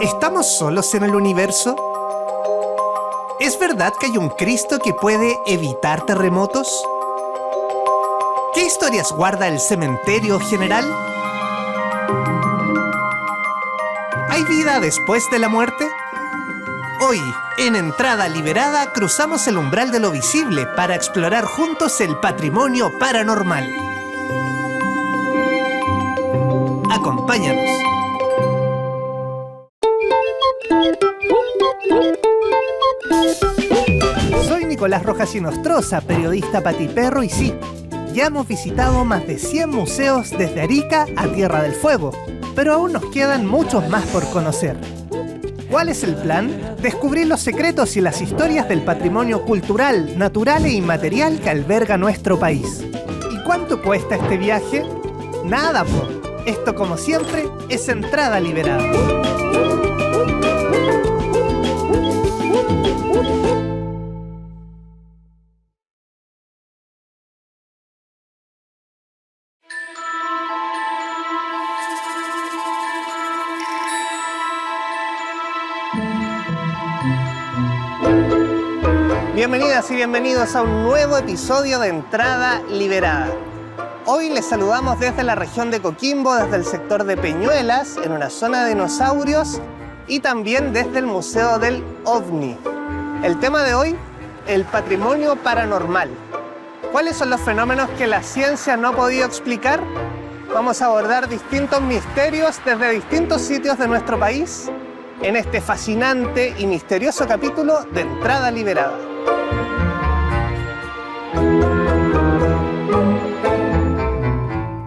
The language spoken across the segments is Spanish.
¿Estamos solos en el universo? ¿Es verdad que hay un Cristo que puede evitar terremotos? ¿Qué historias guarda el cementerio general? ¿Hay vida después de la muerte? Hoy, en Entrada Liberada, cruzamos el umbral de lo visible para explorar juntos el patrimonio paranormal. Acompáñanos. Soy Nicolás Rojas Nostroza, periodista patiperro, y sí, ya hemos visitado más de 100 museos desde Arica a Tierra del Fuego, pero aún nos quedan muchos más por conocer. ¿Cuál es el plan? Descubrir los secretos y las historias del patrimonio cultural, natural e inmaterial que alberga nuestro país. ¿Y cuánto cuesta este viaje? Nada, po. Esto, como siempre, es Entrada Liberada. Bienvenidas y bienvenidos a un nuevo episodio de Entrada Liberada. Hoy les saludamos desde la región de Coquimbo, desde el sector de Peñuelas, en una zona de dinosaurios, y también desde el Museo del OVNI. El tema de hoy, el patrimonio paranormal. ¿Cuáles son los fenómenos que la ciencia no ha podido explicar? Vamos a abordar distintos misterios desde distintos sitios de nuestro país en este fascinante y misterioso capítulo de Entrada Liberada.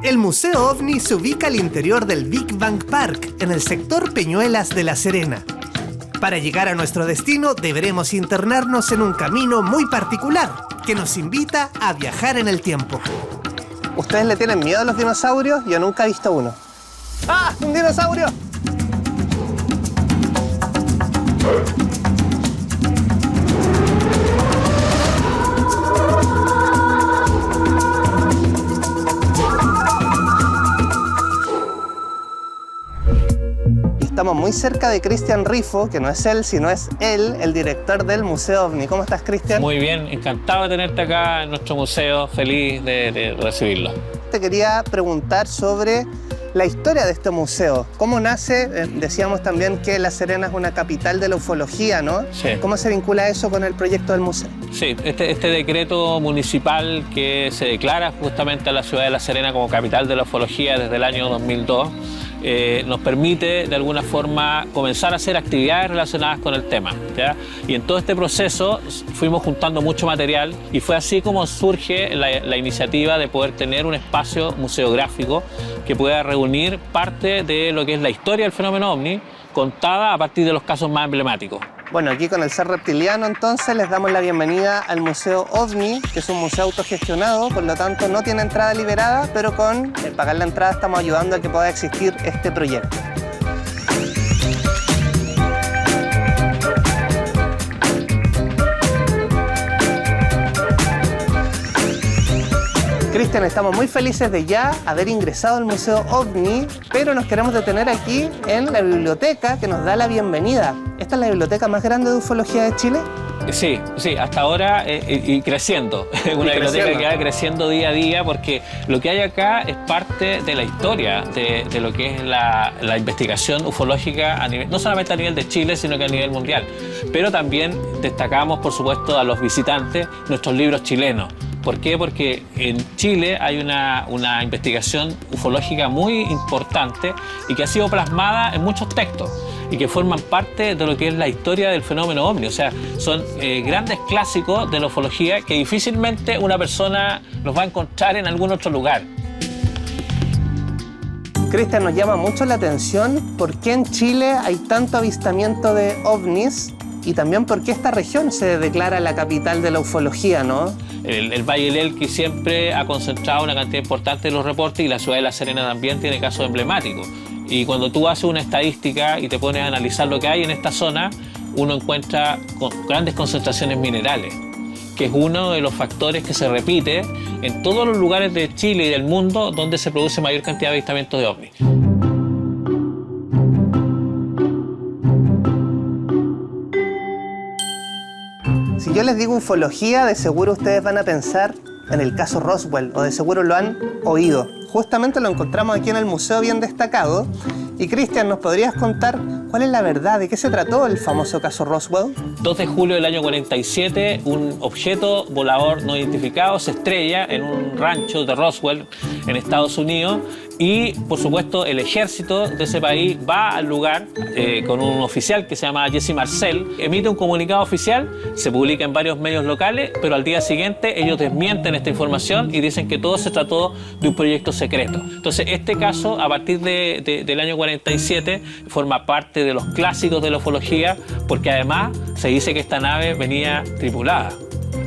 El Museo OVNI se ubica al interior del Big Bang Park, en el sector Peñuelas de La Serena. Para llegar a nuestro destino, deberemos internarnos en un camino muy particular, que nos invita a viajar en el tiempo. ¿Ustedes le tienen miedo a los dinosaurios? Yo nunca he visto uno. ¡Ah! ¡Un dinosaurio! Estamos muy cerca de Cristian Rifo, que no es él, sino es él, el director del Museo OVNI. ¿Cómo estás, Cristian? Muy bien, encantado de tenerte acá en nuestro museo, feliz de recibirlo. Te quería preguntar sobre la historia de este museo. ¿Cómo nace? Decíamos también que La Serena es una capital de la ufología, ¿no? Sí. ¿Cómo se vincula eso con el proyecto del museo? Sí, este decreto municipal que se declara justamente a la ciudad de La Serena como capital de la ufología desde el año 2002, nos permite de alguna forma comenzar a hacer actividades relacionadas con el tema, ¿ya? Y en todo este proceso fuimos juntando mucho material y fue así como surge la iniciativa de poder tener un espacio museográfico que pueda reunir parte de lo que es la historia del fenómeno OVNI contada a partir de los casos más emblemáticos. Bueno, aquí con el Ser Reptiliano entonces les damos la bienvenida al Museo OVNI, que es un museo autogestionado, por lo tanto no tiene entrada liberada, pero con pagar la entrada estamos ayudando a que pueda existir este proyecto. Cristian, estamos muy felices de ya haber ingresado al Museo OVNI, pero nos queremos detener aquí en la biblioteca que nos da la bienvenida. ¿Esta es la biblioteca más grande de ufología de Chile? Sí, hasta ahora y creciendo. Es una biblioteca que va creciendo día a día porque lo que hay acá es parte de la historia de lo que es la investigación ufológica a nivel, no solamente a nivel de Chile, sino que a nivel mundial. Pero también destacamos, por supuesto, a los visitantes nuestros libros chilenos. ¿Por qué? Porque en Chile hay una investigación ufológica muy importante y que ha sido plasmada en muchos textos y que forman parte de lo que es la historia del fenómeno OVNI. O sea, son grandes clásicos de la ufología que difícilmente una persona los va a encontrar en algún otro lugar. Cristian, nos llama mucho la atención por qué en Chile hay tanto avistamiento de ovnis y también por qué esta región se declara la capital de la ufología, ¿no? El Valle del Elqui siempre ha concentrado una cantidad importante de los reportes y la ciudad de La Serena también tiene casos emblemáticos. Y cuando tú haces una estadística y te pones a analizar lo que hay en esta zona, uno encuentra grandes concentraciones minerales, que es uno de los factores que se repite en todos los lugares de Chile y del mundo donde se produce mayor cantidad de avistamientos de ovnis. yo les digo ufología, de seguro ustedes van a pensar en el caso Roswell, o de seguro lo han oído. Justamente lo encontramos aquí en el museo bien destacado. Y Cristian, ¿nos podrías contar cuál es la verdad? ¿De qué se trató el famoso caso Roswell? 2 de julio del año 47, un objeto volador no identificado se estrella en un rancho de Roswell, en Estados Unidos, y por supuesto el ejército de ese país va al lugar con un oficial que se llama Jesse Marcel, emite un comunicado oficial, se publica en varios medios locales, pero al día siguiente ellos desmienten esta información y dicen que todo se trató de un proyecto secreto. Entonces este caso, a partir del año 47, forma parte de los clásicos de la ufología, porque además se dice que esta nave venía tripulada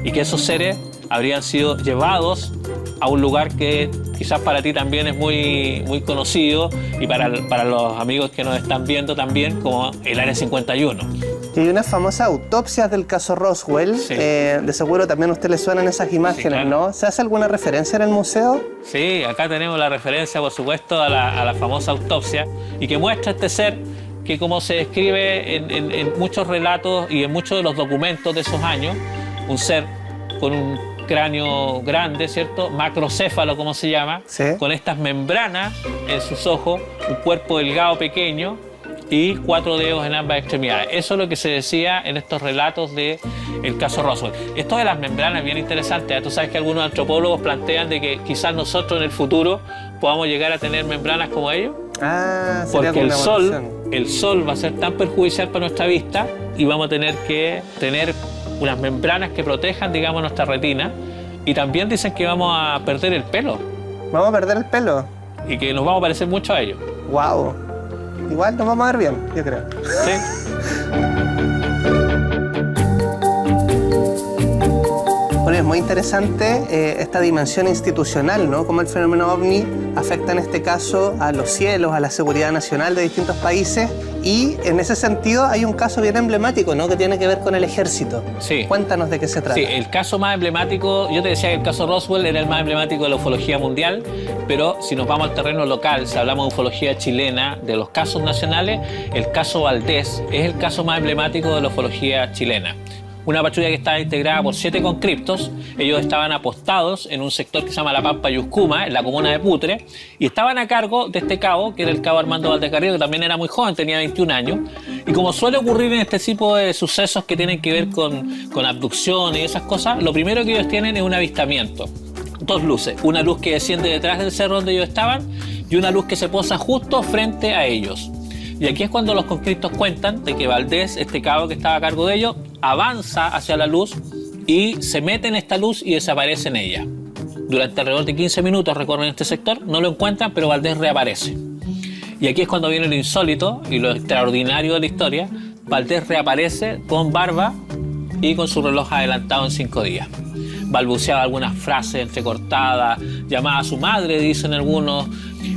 y que esos seres habrían sido llevados a un lugar que quizás para ti también es muy conocido y para los amigos que nos están viendo también, como el Área 51. Y hay unas famosas autopsias del caso Roswell. Sí. De seguro también a usted le suenan esas imágenes, sí, claro. ¿no? ¿Se hace alguna referencia en el museo? Sí, acá tenemos la referencia, por supuesto, a la famosa autopsia y que muestra este ser que, como se describe en muchos relatos y en muchos de los documentos de esos años, un ser con un cráneo grande, ¿cierto? Macrocéfalo, como se llama, Sí. con estas membranas en sus ojos, un cuerpo delgado pequeño y 4 dedos en ambas extremidades. Eso es lo que se decía en estos relatos del caso Roswell. Esto de las membranas es bien interesante. Tú sabes que algunos antropólogos plantean de que quizás nosotros en el futuro podamos llegar a tener membranas como ellos. Ah, sería Porque como una evolución. el sol va a ser tan perjudicial para nuestra vista y vamos a tener que tener unas membranas que protejan, digamos, nuestra retina. Y también dicen que vamos a perder el pelo ¿Vamos a perder el pelo? y que nos vamos a parecer mucho a ellos. ¡Wow! Igual nos vamos a ver bien, yo creo. ¿Sí? Bueno, es muy interesante esta dimensión institucional, ¿no? Cómo el fenómeno OVNI afecta en este caso a los cielos, a la seguridad nacional de distintos países. Y en ese sentido hay un caso bien emblemático, ¿no? Que tiene que ver con el ejército. Sí. Cuéntanos de qué se trata. Sí, el caso más emblemático, yo te decía que el caso Roswell era el más emblemático de la ufología mundial, pero si nos vamos al terreno local, si hablamos de ufología chilena, de los casos nacionales, el caso Valdés es el caso más emblemático de la ufología chilena. Una patrulla que estaba integrada por 7 conscriptos. Ellos estaban apostados en un sector que se llama La Pampa Yuscuma, en la comuna de Putre, y estaban a cargo de este cabo, que era el cabo Armando Valdés Garrido, que también era muy joven, tenía 21 años. Y como suele ocurrir en este tipo de sucesos que tienen que ver con abducciones y esas cosas, lo primero que ellos tienen es un avistamiento. 2 luces, una luz que desciende detrás del cerro donde ellos estaban y una luz que se posa justo frente a ellos. Y aquí es cuando los conscriptos cuentan de que Valdés, este cabo que estaba a cargo de ellos, avanza hacia la luz y se mete en esta luz y desaparece en ella. Durante alrededor de 15 minutos recorren este sector, no lo encuentran, pero Valdés reaparece. Y aquí es cuando viene lo insólito y lo extraordinario de la historia. Valdés reaparece con barba y con su reloj adelantado en 5 días. Balbuceaba algunas frases entrecortadas, llamaba a su madre, dicen algunos,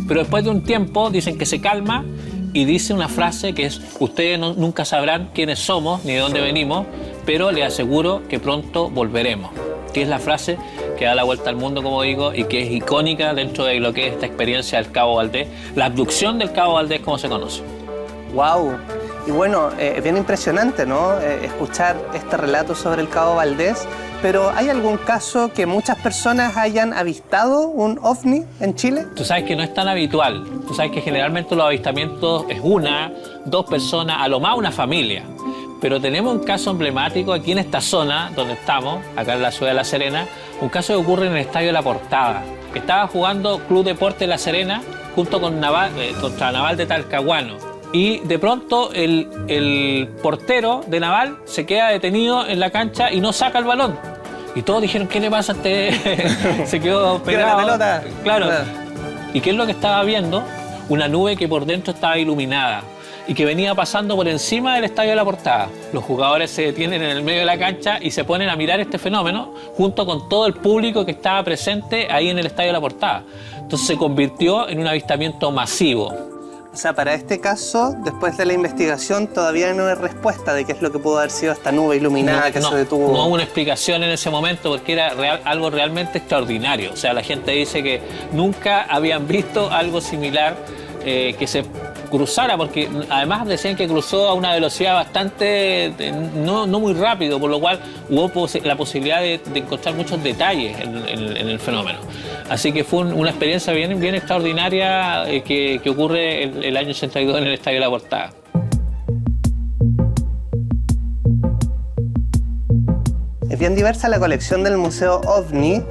pero después de un tiempo dicen que se calma y dice una frase que es: ustedes nunca sabrán quiénes somos ni de dónde venimos, pero les aseguro que pronto volveremos. Que es la frase que da la vuelta al mundo, como digo, y que es icónica dentro de lo que es esta experiencia del Cabo Valdés, la abducción del Cabo Valdés, como se conoce. ¡Wow! Y bueno, es bien impresionante, ¿no? Escuchar este relato sobre el Cabo Valdés. Pero ¿hay algún caso que muchas personas hayan avistado un OVNI en Chile? Tú sabes que no es tan habitual. Tú sabes que generalmente los avistamientos es 1, 2 personas, a lo más una familia. Pero tenemos un caso emblemático aquí en esta zona donde estamos, acá en la ciudad de La Serena, un caso que ocurre en el Estadio La Portada. Estaba jugando Club Deporte La Serena junto con contra Naval de Talcahuano. Y de pronto el portero de Naval se queda detenido en la cancha y no saca el balón. Y todos dijeron: ¿qué le pasa a este? Se quedó pegado. Tira la pelota. Claro. ¿Y qué es lo que estaba viendo? Una nube que por dentro estaba iluminada y que venía pasando por encima del Estadio de La Portada. Los jugadores se detienen en el medio de la cancha y se ponen a mirar este fenómeno junto con todo el público que estaba presente ahí en el Estadio de La Portada. Entonces se convirtió en un avistamiento masivo. O sea, para este caso, después de la investigación, todavía no hay respuesta de qué es lo que pudo haber sido esta nube iluminada que se detuvo. No hubo una explicación en ese momento porque era algo realmente extraordinario. O sea, la gente dice que nunca habían visto algo similar que se cruzara, porque además decían que cruzó a una velocidad bastante, no muy rápido, por lo cual hubo la posibilidad de encontrar muchos detalles en el fenómeno. Así que fue una experiencia bien extraordinaria que ocurre el año 82 en el Estadio de la Portada. Es bien diversa la colección del Museo OVNI.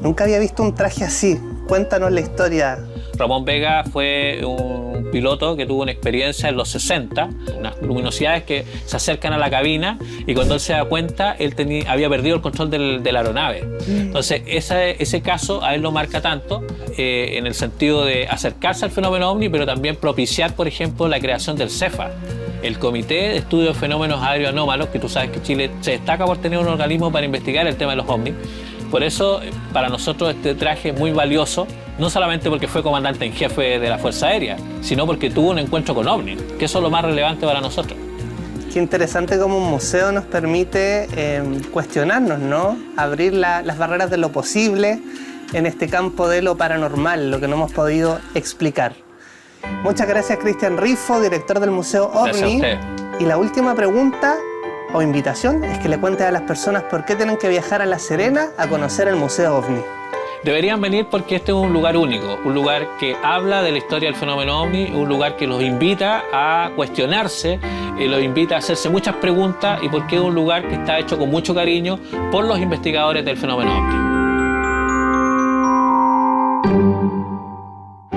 Nunca había visto un traje así. Cuéntanos la historia. Ramón Vega fue un piloto que tuvo una experiencia en los 60, unas luminosidades que se acercan a la cabina y cuando él se da cuenta, él había perdido el control de la aeronave. Entonces, ese caso a él lo marca tanto en el sentido de acercarse al fenómeno OVNI, pero también propiciar, por ejemplo, la creación del CEFA, el Comité de Estudio de Fenómenos Aéreos Anómalos, que tú sabes que Chile se destaca por tener un organismo para investigar el tema de los OVNI. Por eso, para nosotros este traje es muy valioso, no solamente porque fue comandante en jefe de la Fuerza Aérea, sino porque tuvo un encuentro con OVNI, que eso es lo más relevante para nosotros. Qué interesante cómo un museo nos permite cuestionarnos, ¿no? Abrir las barreras de lo posible en este campo de lo paranormal, lo que no hemos podido explicar. Muchas gracias, Cristian Rifo, director del Museo OVNI. Gracias a usted. Y la última pregunta o invitación es que le cuentes a las personas por qué tienen que viajar a La Serena a conocer el Museo OVNI. Deberían venir porque este es un lugar único, un lugar que habla de la historia del fenómeno OVNI, un lugar que los invita a cuestionarse, los invita a hacerse muchas preguntas y porque es un lugar que está hecho con mucho cariño por los investigadores del fenómeno OVNI.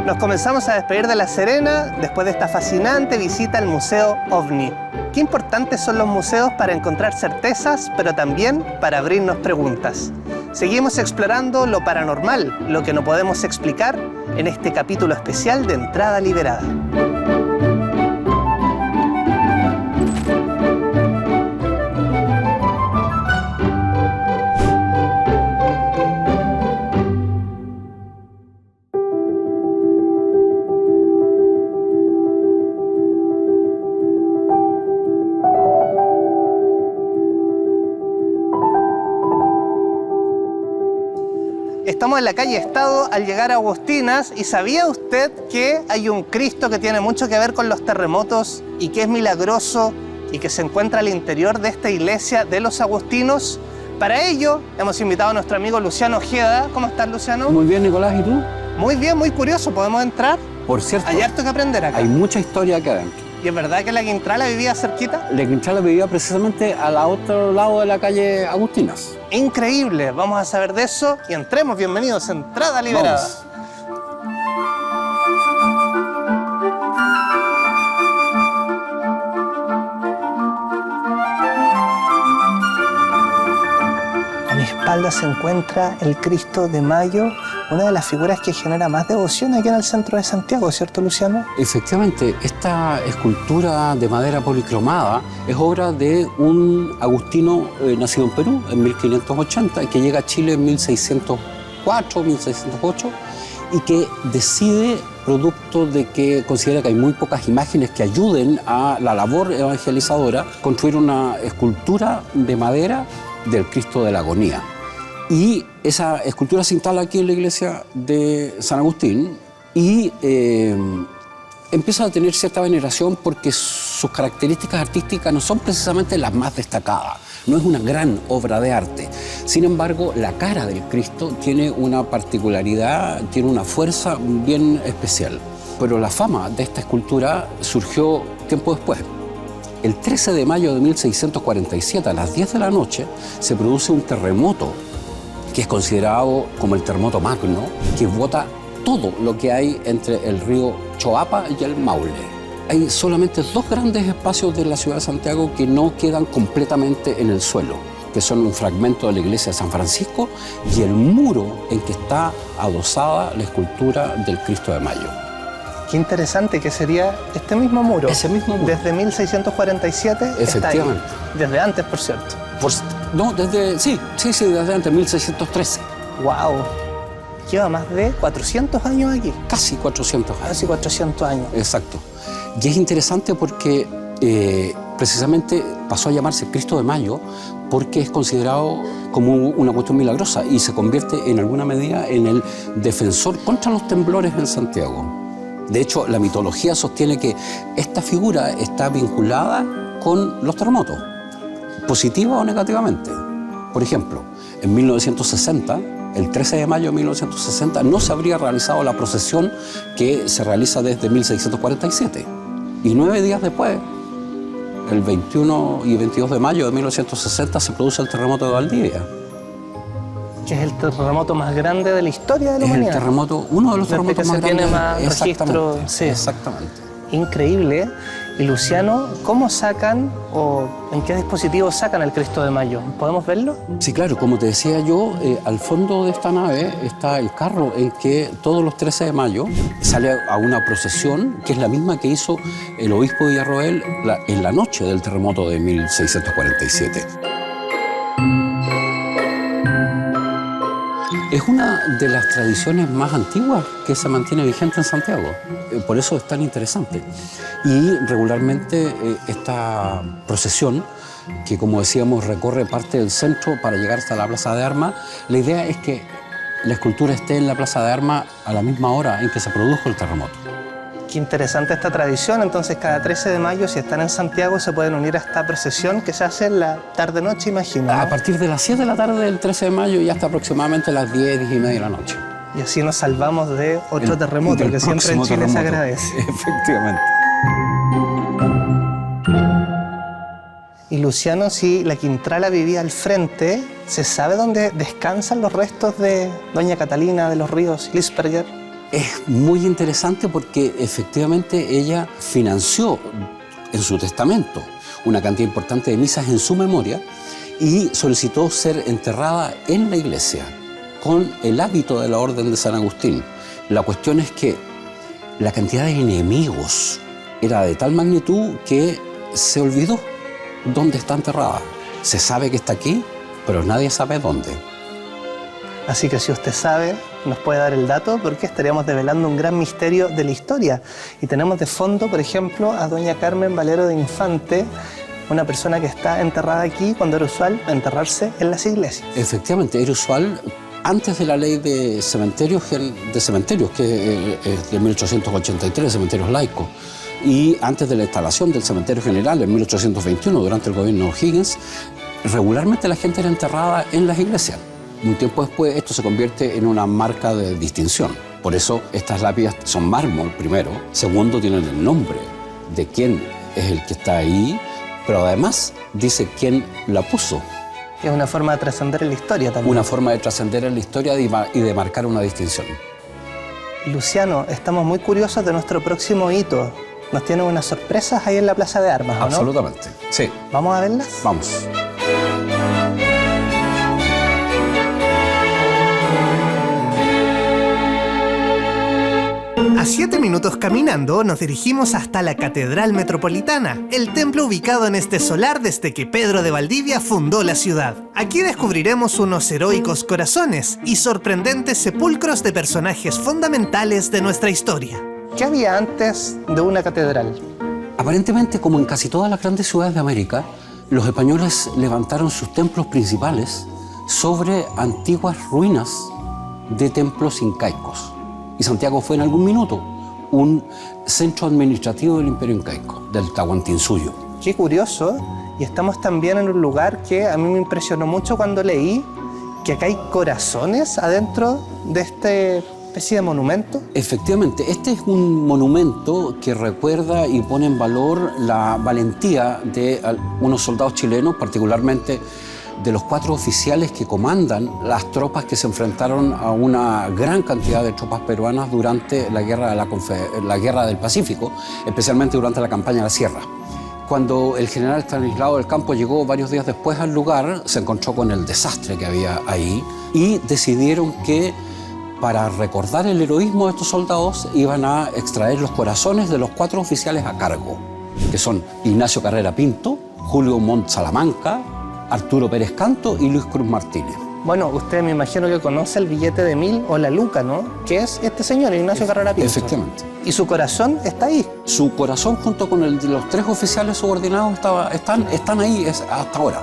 Nos comenzamos a despedir de La Serena después de esta fascinante visita al Museo OVNI. Qué importantes son los museos para encontrar certezas, pero también para abrirnos preguntas. Seguimos explorando lo paranormal, lo que no podemos explicar, en este capítulo especial de Entrada Liberada. Estamos en la calle Estado al llegar a Agustinas y ¿sabía usted que hay un Cristo que tiene mucho que ver con los terremotos y que es milagroso y que se encuentra al interior de esta iglesia de los agustinos? Para ello hemos invitado a nuestro amigo Luciano Ojeda. ¿Cómo estás, Luciano? Muy bien, Nicolás, ¿y tú? Muy bien, muy curioso. ¿Podemos entrar? Por cierto, Hay harto que aprender acá. hay mucha historia acá adentro. ¿Y es verdad que la Quintrala vivía cerquita? La Quintrala vivía precisamente al otro lado de la calle Agustinas. Increíble, vamos a saber de eso y entremos. Bienvenidos a Entrada Liberada. Vamos. A mi espalda se encuentra el Cristo de Mayo, una de las figuras que genera más devoción aquí en el centro de Santiago, ¿cierto, Luciano? Efectivamente, esta escultura de madera policromada es obra de un agustino nacido en Perú en 1580, que llega a Chile en 1604, 1608, y que decide, producto de que considera que hay muy pocas imágenes que ayuden a la labor evangelizadora, construir una escultura de madera del Cristo de la Agonía. Y esa escultura se instala aquí en la iglesia de San Agustín y empieza a tener cierta veneración porque sus características artísticas no son precisamente las más destacadas. No es una gran obra de arte. Sin embargo, la cara del Cristo tiene una particularidad, tiene una fuerza bien especial. Pero la fama de esta escultura surgió tiempo después. El 13 de mayo de 1647, a las 10 de la noche, se produce un terremoto que es considerado como el terremoto magno, que bota todo lo que hay entre el río Choapa y el Maule. Hay solamente dos grandes espacios de la ciudad de Santiago que no quedan completamente en el suelo, que son un fragmento de la iglesia de San Francisco y el muro en que está adosada la escultura del Cristo de Mayo. Qué interesante que sería este mismo muro. Ese mismo muro. Desde 1647 está ahí. Desde antes, por cierto. Sí, desde antes, 1613. ¡Wow! Lleva más de 400 años aquí. Casi 400 años. Casi 400 años. Exacto. Y es interesante porque precisamente pasó a llamarse Cristo de Mayo porque es considerado como una cuestión milagrosa y se convierte en alguna medida en el defensor contra los temblores en Santiago. De hecho, la mitología sostiene que esta figura está vinculada con los terremotos, positiva o negativamente. Por ejemplo, en 1960, el 13 de mayo de 1960, no se habría realizado la procesión que se realiza desde 1647. Y 9 días después, el 21 y 22 de mayo de 1960, se produce el terremoto de Valdivia. Que es el terremoto más grande de la historia de la humanidad. Es el terremoto, uno de los Desde terremotos que más se tiene grandes. más registro. Sí. Exactamente. Increíble. Y Luciano, ¿cómo sacan o en qué dispositivo sacan el Cristo de Mayo? ¿Podemos verlo? Sí, claro, como te decía yo, al fondo de esta nave está el carro en que todos los 13 de mayo sale a una procesión que es la misma que hizo el obispo de Villarroel en la noche del terremoto de 1647. Es una de las tradiciones más antiguas que se mantiene vigente en Santiago. Por eso es tan interesante. Y regularmente esta procesión, que como decíamos recorre parte del centro para llegar hasta la Plaza de Armas, la idea es que la escultura esté en la Plaza de Armas a la misma hora en que se produjo el terremoto. Qué interesante esta tradición. Entonces, cada 13 de mayo, si están en Santiago, se pueden unir a esta procesión que se hace en la tarde-noche, imagino, ¿no? A partir de las 7 de la tarde del 13 de mayo y hasta aproximadamente las 10, 10 y media de la noche. Y así nos salvamos de otro terremoto, que siempre en Chile se agradece. Efectivamente. Y Luciano, si la Quintrala vivía al frente, ¿se sabe dónde descansan los restos de doña Catalina de los Ríos Lisperger? Es muy interesante porque efectivamente ella financió en su testamento una cantidad importante de misas en su memoria y solicitó ser enterrada en la iglesia con el hábito de la Orden de San Agustín. La cuestión es que la cantidad de enemigos era de tal magnitud que se olvidó dónde está enterrada. Se sabe que está aquí, pero nadie sabe dónde. Así que si usted sabe, nos puede dar el dato porque estaríamos develando un gran misterio de la historia. Y tenemos de fondo, por ejemplo, a doña Carmen Valero de Infante, una persona que está enterrada aquí cuando era usual enterrarse en las iglesias. Efectivamente, era usual antes de la ley de cementerios, que es de 1883, cementerios laicos, y antes de la instalación del cementerio general en 1821, durante el gobierno de O'Higgins, regularmente la gente era enterrada en las iglesias. Un tiempo después esto se convierte en una marca de distinción. Por eso estas lápidas son mármol, primero. Segundo, tienen el nombre de quién es el que está ahí, pero además dice quién la puso. Es una forma de trascender en la historia también. Una forma de trascender en la historia y de marcar una distinción. Luciano, estamos muy curiosos de nuestro próximo hito. Nos tienen unas sorpresas ahí en la Plaza de Armas, ¿o no? Absolutamente, sí. ¿Vamos a verlas? Vamos. A 7 minutos caminando nos dirigimos hasta la Catedral Metropolitana, el templo ubicado en este solar desde que Pedro de Valdivia fundó la ciudad. Aquí descubriremos unos heroicos corazones y sorprendentes sepulcros de personajes fundamentales de nuestra historia. ¿Qué había antes de una catedral? Aparentemente, como en casi todas las grandes ciudades de América, los españoles levantaron sus templos principales sobre antiguas ruinas de templos incaicos. Y Santiago fue en algún minuto un centro administrativo del Imperio Incaico, del Tahuantinsuyo. Qué curioso, y estamos también en un lugar que a mí me impresionó mucho cuando leí que acá hay corazones adentro de esta especie de monumento. Efectivamente, este es un monumento que recuerda y pone en valor la valentía de unos soldados chilenos, particularmente de los 4 oficiales que comandan las tropas que se enfrentaron a una gran cantidad de tropas peruanas durante la guerra del Pacífico, especialmente durante la campaña de la Sierra. Cuando el general Estanislao del Campo llegó varios días después al lugar, se encontró con el desastre que había ahí y decidieron que para recordar el heroísmo de estos soldados iban a extraer los corazones de los 4 oficiales a cargo, que son Ignacio Carrera Pinto, Julio Montt Salamanca, Arturo Pérez Canto y Luis Cruz Martínez. Bueno, usted me imagino que conoce el billete de 1000 o la luca, ¿no? Que es este señor, Ignacio Carrera Pinto. Efectivamente. Y su corazón está ahí. Su corazón junto con el de los 3 oficiales subordinados están ahí hasta ahora.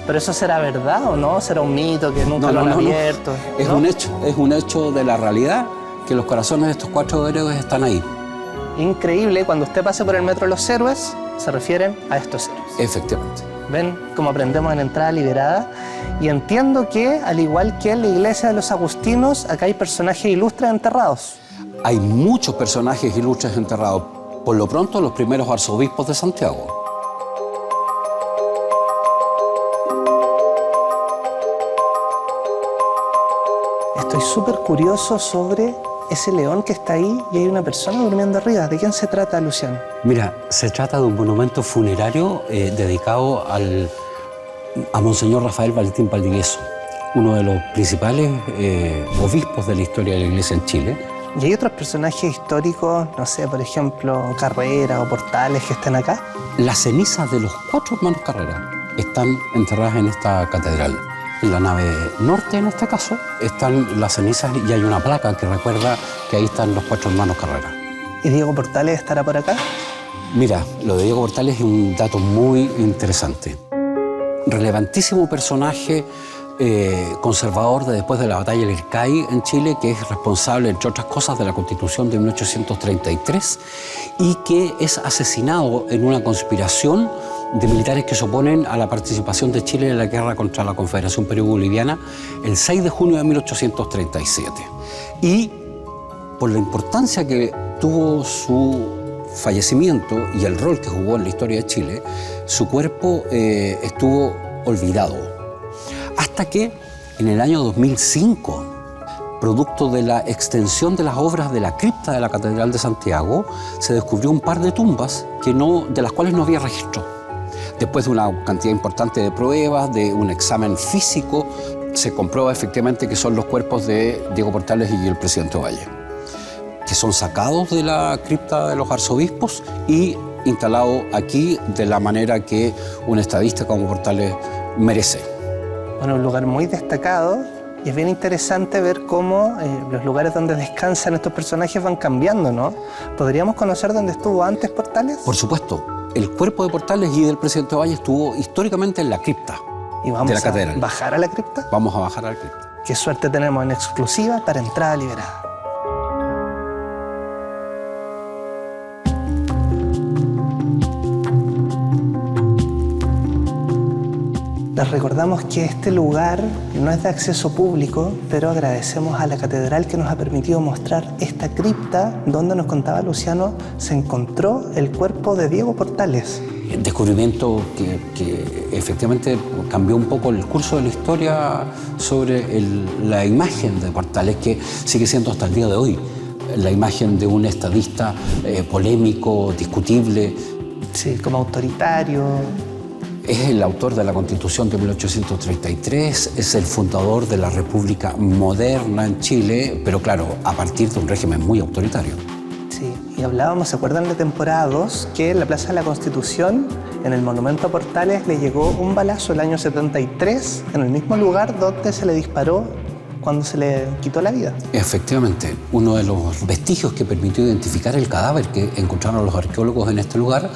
¿Pero eso será verdad o no? ¿Será un mito que nunca lo han abierto? Es ¿no? un hecho de la realidad que los corazones de estos 4 héroes están ahí. Increíble, cuando usted pase por el Metro Los Héroes, se refieren a estos héroes. Efectivamente. ¿Ven cómo aprendemos en Entrada Liberada? Y entiendo que, al igual que en la iglesia de los agustinos, acá hay personajes ilustres enterrados. Hay muchos personajes ilustres enterrados. Por lo pronto, los primeros arzobispos de Santiago. Estoy súper curioso sobre ese león que está ahí y hay una persona durmiendo arriba. ¿De quién se trata, Luciano? Mira, se trata de un monumento funerario dedicado a Monseñor Rafael Valentín Valdivieso, uno de los principales obispos de la historia de la Iglesia en Chile. ¿Y hay otros personajes históricos, no sé, por ejemplo, Carrera o Portales que están acá? Las cenizas de los 4 hermanos Carrera están enterradas en esta catedral. En la nave norte, en este caso, están las cenizas y hay una placa que recuerda que ahí están los 4 hermanos Carrera. ¿Y Diego Portales estará por acá? Mira, lo de Diego Portales es un dato muy interesante. Relevantísimo personaje conservador de después de la batalla del Ircay en Chile, que es responsable, entre otras cosas, de la Constitución de 1833 y que es asesinado en una conspiración de militares que se oponen a la participación de Chile en la guerra contra la Confederación Perú-Boliviana el 6 de junio de 1837. Y por la importancia que tuvo su fallecimiento y el rol que jugó en la historia de Chile, su cuerpo estuvo olvidado. Hasta que en el año 2005, producto de la extensión de las obras de la cripta de la Catedral de Santiago, se descubrió un par de tumbas de las cuales no había registro. Después de una cantidad importante de pruebas, de un examen físico, se comprueba efectivamente que son los cuerpos de Diego Portales y el presidente Ovalle, que son sacados de la cripta de los arzobispos y instalados aquí de la manera que un estadista como Portales merece. Bueno, un lugar muy destacado y es bien interesante ver cómo los lugares donde descansan estos personajes van cambiando, ¿no? ¿Podríamos conocer dónde estuvo antes Portales? Por supuesto. El cuerpo de Portales y del presidente Ovalle estuvo históricamente en la cripta ¿Y vamos de la catedral. a bajar a la cripta? Vamos a bajar a la cripta. Qué suerte tenemos en exclusiva para Entrada Liberada. Les recordamos que este lugar no es de acceso público, pero agradecemos a la catedral que nos ha permitido mostrar esta cripta donde, nos contaba Luciano, se encontró el cuerpo de Diego Portales. El descubrimiento que efectivamente cambió un poco el curso de la historia sobre la imagen de Portales, que sigue siendo hasta el día de hoy la imagen de un estadista polémico, discutible. Sí, como autoritario. Es el autor de la Constitución de 1833, es el fundador de la República moderna en Chile, pero claro, a partir de un régimen muy autoritario. Sí, y hablábamos, ¿se acuerdan de temporada 2? Que en la Plaza de la Constitución, en el Monumento a Portales, le llegó un balazo el año 73, en el mismo lugar donde se le disparó cuando se le quitó la vida. Efectivamente, uno de los vestigios que permitió identificar el cadáver que encontraron los arqueólogos en este lugar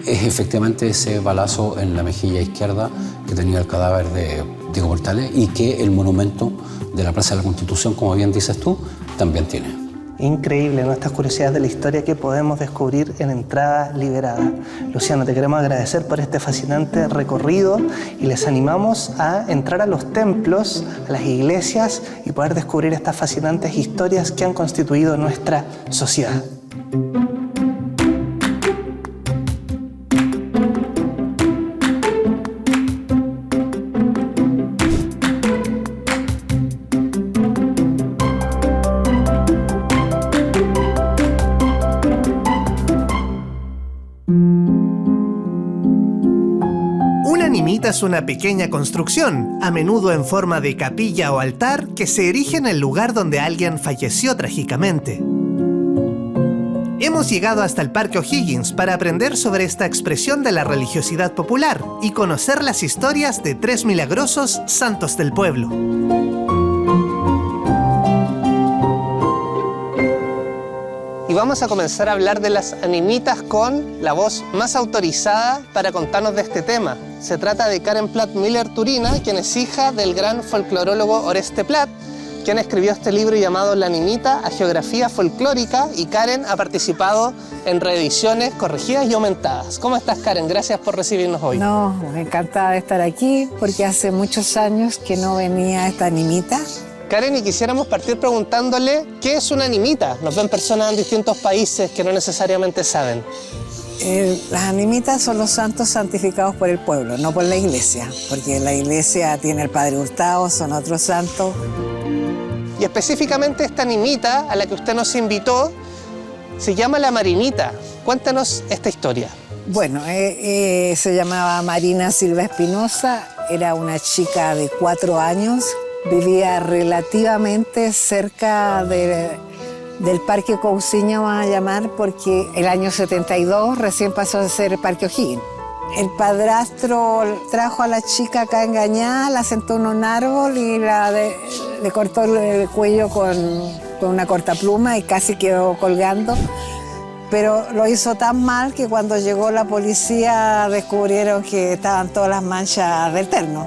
es efectivamente ese balazo en la mejilla izquierda que tenía el cadáver de Diego Portales y que el monumento de la Plaza de la Constitución, como bien dices tú, también tiene. Increíble, ¿no? Estas curiosidades de la historia que podemos descubrir en Entrada Liberada. Luciano, te queremos agradecer por este fascinante recorrido y les animamos a entrar a los templos, a las iglesias y poder descubrir estas fascinantes historias que han constituido nuestra sociedad. Es una pequeña construcción, a menudo en forma de capilla o altar, que se erige en el lugar donde alguien falleció trágicamente. Hemos llegado hasta el Parque O'Higgins para aprender sobre esta expresión de la religiosidad popular y conocer las historias de 3 milagrosos santos del pueblo. Y vamos a comenzar a hablar de las animitas con la voz más autorizada para contarnos de este tema. Se trata de Karen Platt Miller Turina, quien es hija del gran folclorólogo Oreste Platt, quien escribió este libro llamado La Nimita a Geografía Folclórica, y Karen ha participado en reediciones corregidas y aumentadas. ¿Cómo estás, Karen? Gracias por recibirnos hoy. No, encantada de estar aquí porque hace muchos años que no venía esta nimita. Karen, y quisiéramos partir preguntándole qué es una nimita. Nos ven personas en distintos países que no necesariamente saben. Las animitas son los santos santificados por el pueblo, no por la iglesia, porque la iglesia tiene el Padre Hurtado, son otros santos. Y específicamente esta nimita a la que usted nos invitó se llama la Marinita. Cuéntanos esta historia. Bueno, se llamaba Marina Silva Espinosa, era una chica de 4 años, vivía relativamente cerca del Parque Cousiño, vamos a llamar, porque el año 72 recién pasó a ser el Parque O'Higgins. El padrastro trajo a la chica acá engañada, la sentó en un árbol y le cortó el cuello con una cortapluma y casi quedó colgando. Pero lo hizo tan mal que cuando llegó la policía descubrieron que estaban todas las manchas del terno.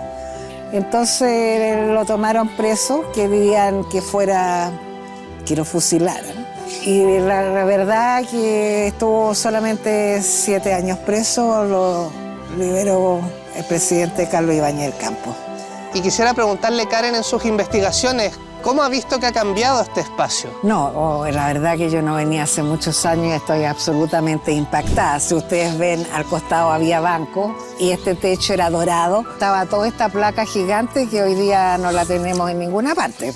Entonces lo tomaron preso, querían que lo fusilaran. Y la verdad que estuvo solamente 7 años preso, lo liberó el presidente Carlos Ibáñez del Campo. Y quisiera preguntarle, Karen, en sus investigaciones, ¿cómo ha visto que ha cambiado este espacio? No, la verdad que yo no venía hace muchos años y estoy absolutamente impactada. Si ustedes ven, al costado había banco y este techo era dorado. Estaba toda esta placa gigante que hoy día no la tenemos en ninguna parte.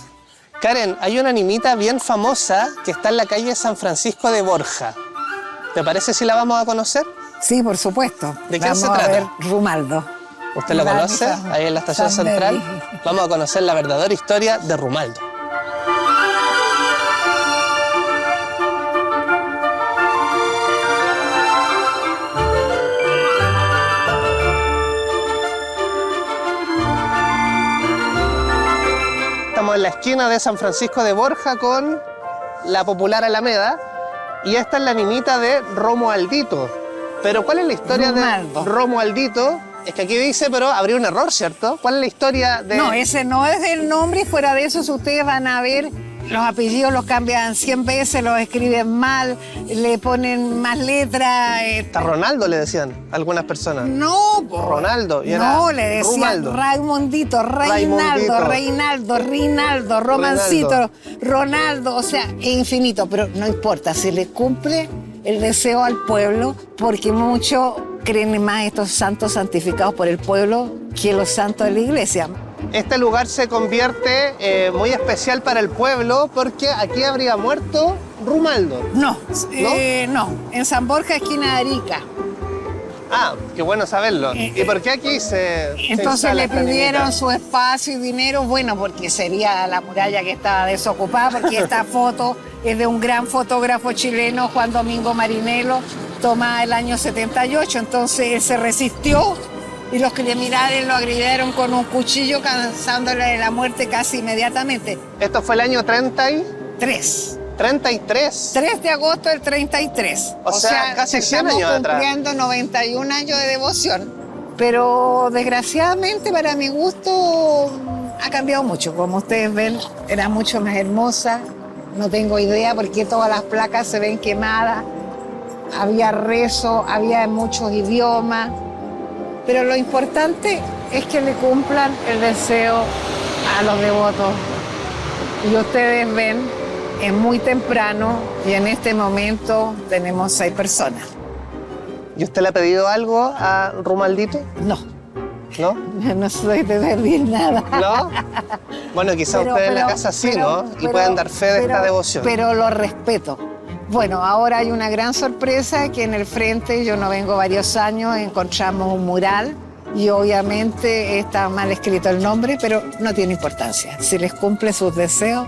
Karen, hay una nimita bien famosa que está en la calle San Francisco de Borja. ¿Te parece si la vamos a conocer? Sí, por supuesto. ¿De quién se Vamos a trata? ver Rumaldo. ¿Usted lo conoce? Ahí en la estación central. Vamos a conocer la verdadera historia de Rumaldo. Estamos en la esquina de San Francisco de Borja con la popular Alameda, y esta es la nimita de Romualdito. Pero ¿cuál es la historia Romualdo. de Romualdito? Es que aquí dice, pero habría un error, ¿cierto? ¿Cuál es la historia de...? No, ese no es el nombre y fuera de eso, si ustedes van a ver, los apellidos los cambian 100 veces, los escriben mal, le ponen más letras. Hasta Ronaldo le decían algunas personas. No, Ronaldo, y era no, le decían Rumaldo. Raimondito, Raimondito. Reinaldo, Rinaldo, Romancito, Ronaldo, o sea, es infinito, pero no importa, se le cumple el deseo al pueblo, porque muchos creen más estos santos santificados por el pueblo que los santos de la iglesia. Este lugar se convierte muy especial para el pueblo porque aquí habría muerto Rumaldo. No, en San Borja, esquina de Arica. Ah, qué bueno saberlo. ¿Y por qué aquí se Entonces instala le esta pidieron nimita? su espacio y dinero, bueno, porque sería la muralla que estaba desocupada, porque esta foto es de un gran fotógrafo chileno, Juan Domingo Marinello, tomada el año 78, entonces él se resistió y los que le miraron lo agredieron con un cuchillo, causándole de la muerte casi inmediatamente. Esto fue el año 33. 3 de agosto del 33. O sea, casi 100 años estamos atrás. cumpliendo 91 años de devoción. Pero desgraciadamente, para mi gusto, ha cambiado mucho. Como ustedes ven, era mucho más hermosa. No tengo idea por qué todas las placas se ven quemadas. Había rezo, había en muchos idiomas. Pero lo importante es que le cumplan el deseo a los devotos. Y ustedes ven, es muy temprano y en este momento tenemos 6 personas. ¿Y usted le ha pedido algo a Rumaldito? No, ¿No? no soy de pedir nada. ¿No? Bueno, quizá ustedes en la casa sí, ¿no? Y pueden dar fe de esta devoción. Pero lo respeto. Bueno, ahora hay una gran sorpresa que en el frente, yo no vengo varios años, encontramos un mural y obviamente está mal escrito el nombre, pero no tiene importancia. Si les cumple sus deseos,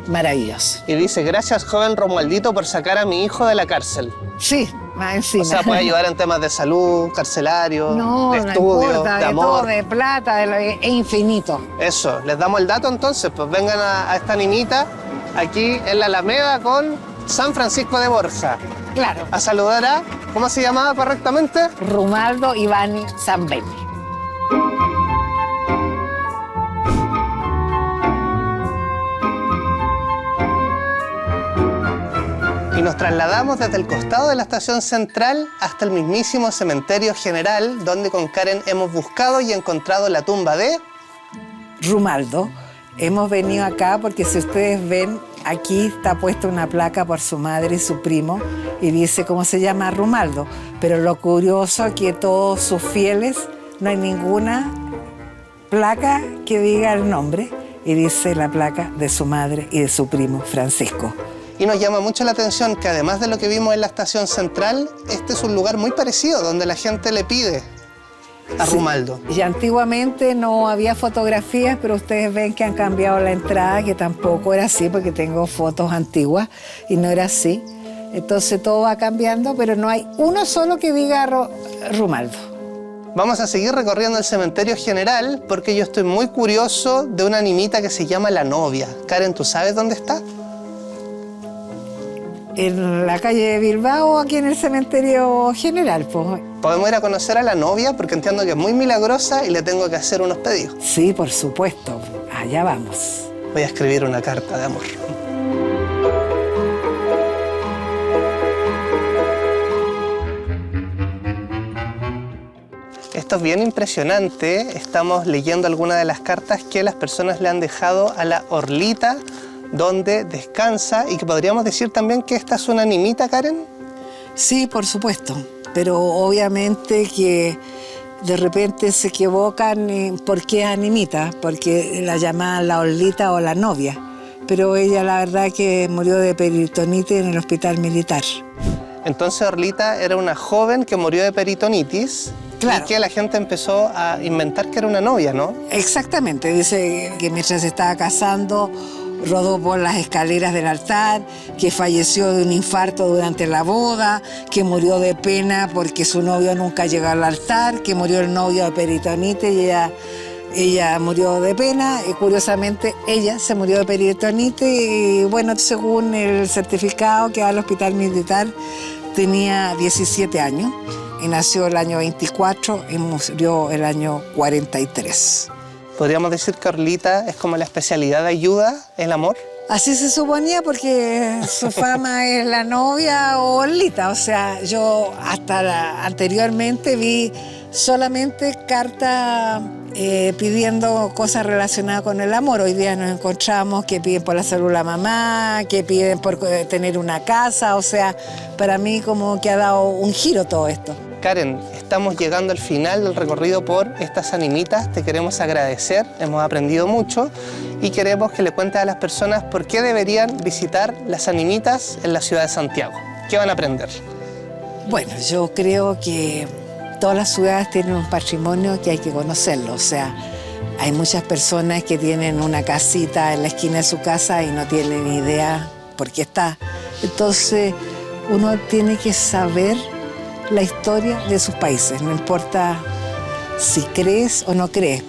maravilloso. Y dice, gracias joven Romualdito por sacar a mi hijo de la cárcel. Sí, más encima. O sea, puede ayudar en temas de salud, carcelario, No, de no estudio, importa, de de amor. todo, de plata, es infinito. Eso, les damos el dato entonces, pues vengan a esta nimita aquí en la Alameda con San Francisco de Borja. Claro, A saludar a, ¿cómo se llamaba correctamente? Rumaldo Iván Zambelli. Y nos trasladamos desde el costado de la estación central hasta el mismísimo cementerio general, donde con Karen hemos buscado y encontrado la tumba de Rumaldo. Hemos venido acá porque si ustedes ven, aquí está puesta una placa por su madre y su primo y dice cómo se llama Rumaldo. Pero lo curioso es que todos sus fieles, no hay ninguna placa que diga el nombre y dice la placa de su madre y de su primo Francisco. Y nos llama mucho la atención que además de lo que vimos en la estación central, este es un lugar muy parecido donde la gente le pide a Rumaldo. Y antiguamente no había fotografías, pero ustedes ven que han cambiado la entrada, que tampoco era así, porque tengo fotos antiguas y no era así. Entonces todo va cambiando, pero no hay uno solo que diga Rumaldo. Vamos a seguir recorriendo el cementerio general porque yo estoy muy curioso de una nimita que se llama La Novia. Karen, ¿tú sabes dónde está? En la calle de Bilbao, aquí en el cementerio general, pues. Podemos ir a conocer a la novia porque entiendo que es muy milagrosa y le tengo que hacer unos pedidos. Sí, por supuesto. Allá vamos. Voy a escribir una carta de amor. Esto es bien impresionante. Estamos leyendo algunas de las cartas que las personas le han dejado a la Orlita, donde descansa, y que podríamos decir también que esta es una nimita, Karen. Sí, por supuesto, pero obviamente que de repente se equivocan por qué es animita, porque la llaman la Orlita o la novia, pero ella la verdad que murió de peritonitis en el hospital militar. Entonces Orlita era una joven que murió de peritonitis. Claro. Y que la gente empezó a inventar que era una novia, ¿no? Exactamente, dice que mientras se estaba casando rodó por las escaleras del altar, que falleció de un infarto durante la boda, que murió de pena porque su novio nunca llegó al altar, que murió el novio de peritonitis y ella murió de pena. Y curiosamente, ella se murió de peritonitis y, bueno, según el certificado que da al hospital militar, tenía 17 años y nació el año 24 y murió el año 43. ¿Podríamos decir que Orlita es como la especialidad de ayuda, el amor? Así se suponía porque su fama es la novia o Orlita. O sea, yo hasta anteriormente vi solamente cartas pidiendo cosas relacionadas con el amor. Hoy día nos encontramos que piden por la salud de la mamá, que piden por tener una casa. O sea, para mí como que ha dado un giro todo esto. Karen, estamos llegando al final del recorrido por estas animitas. Te queremos agradecer, hemos aprendido mucho y queremos que le cuentes a las personas por qué deberían visitar las animitas en la ciudad de Santiago. ¿Qué van a aprender? Bueno, yo creo que todas las ciudades tienen un patrimonio que hay que conocerlo. O sea, hay muchas personas que tienen una casita en la esquina de su casa y no tienen ni idea por qué está. Entonces, uno tiene que saber la historia de sus países, no importa si crees o no crees.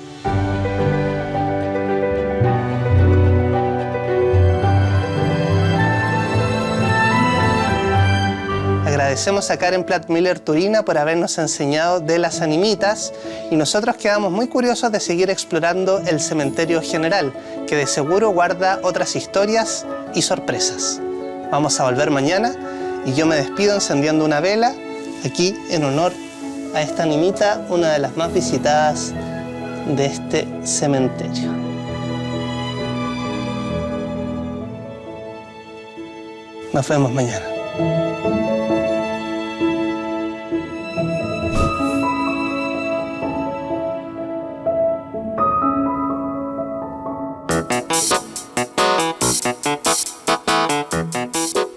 Agradecemos a Karen Platt-Miller Turina por habernos enseñado de las animitas y nosotros quedamos muy curiosos de seguir explorando el cementerio general, que de seguro guarda otras historias y sorpresas. Vamos a volver mañana y yo me despido encendiendo una vela aquí en honor a esta animita, una de las más visitadas de este cementerio. Nos vemos mañana.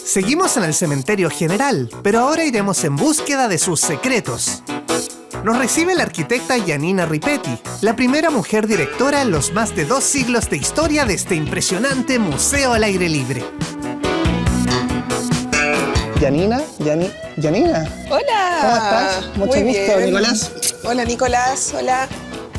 Seguimos en el cementerio general, pero ahora iremos en búsqueda de sus secretos. Nos recibe la arquitecta Janina Ripetti, la primera mujer directora en los más de 2 siglos de historia de este impresionante museo al aire libre. Janina. Hola. ¿Cómo estás? Mucho Muy gusto, bien. Nicolás. Hola, Nicolás. Hola.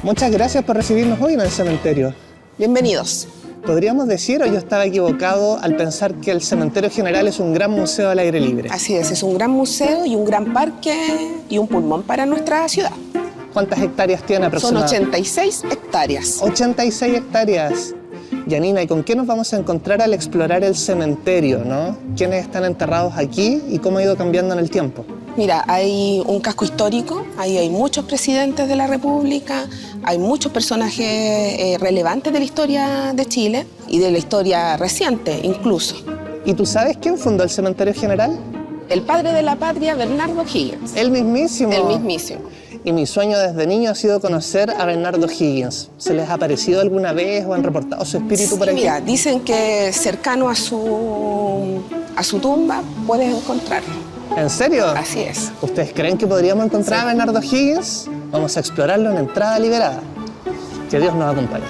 Muchas gracias por recibirnos hoy en el cementerio. Bienvenidos. ¿Podríamos decir, o yo estaba equivocado al pensar que el cementerio general es un gran museo al aire libre? Así es un gran museo y un gran parque y un pulmón para nuestra ciudad. ¿Cuántas hectáreas tiene Son aproximadamente? 86 hectáreas. 86 hectáreas. Yanina, ¿y con qué nos vamos a encontrar al explorar el cementerio, no? ¿Quiénes están enterrados aquí y cómo ha ido cambiando en el tiempo? Mira, hay un casco histórico, ahí hay muchos presidentes de la República, hay muchos personajes relevantes de la historia de Chile y de la historia reciente incluso. ¿Y tú sabes quién fundó el cementerio general? El padre de la patria, Bernardo Higgins. El mismísimo. El mismísimo. Y mi sueño desde niño ha sido conocer a Bernardo Higgins. ¿Se les ha aparecido alguna vez o han reportado su espíritu por aquí? Mira, dicen que cercano a su tumba puedes encontrarlo. ¿En serio? Así es. ¿Ustedes creen que podríamos encontrar a Bernardo Higgins? Vamos a explorarlo en entrada liberada. Que Dios nos acompañe.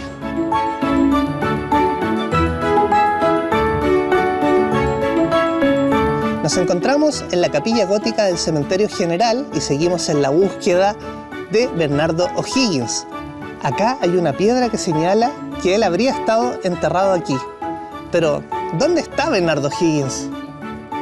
Nos encontramos en la capilla gótica del cementerio general y seguimos en la búsqueda de Bernardo O'Higgins. Acá hay una piedra que señala que él habría estado enterrado aquí. Pero, ¿dónde está Bernardo Higgins?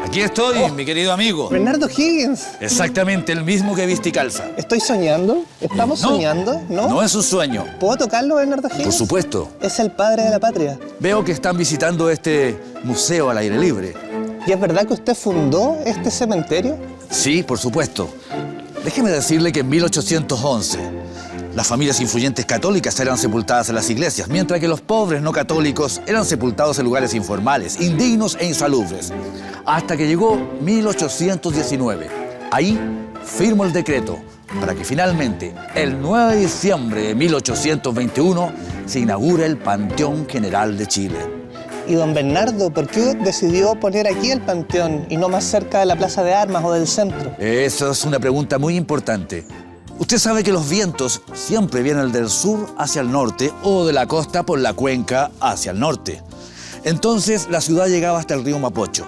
Aquí estoy, mi querido amigo. Bernardo Higgins. Exactamente el mismo que viste y calza. ¿Estoy soñando? ¿Estamos soñando? ¿No? No es un sueño. ¿Puedo tocarlo, Bernardo Higgins? Por supuesto. Es el padre de la patria. Veo que están visitando este museo al aire libre. ¿Y es verdad que usted fundó este cementerio? Sí, por supuesto. Déjeme decirle que en 1811 las familias influyentes católicas eran sepultadas en las iglesias, mientras que los pobres no católicos eran sepultados en lugares informales, indignos e insalubres. Hasta que llegó 1819. Ahí firmó el decreto para que finalmente, el 9 de diciembre de 1821, se inaugure el Panteón General de Chile. Y don Bernardo, ¿por qué decidió poner aquí el panteón y no más cerca de la Plaza de Armas o del centro? Esa es una pregunta muy importante. Usted sabe que los vientos siempre vienen del sur hacia el norte o de la costa por la cuenca hacia el norte. Entonces la ciudad llegaba hasta el río Mapocho.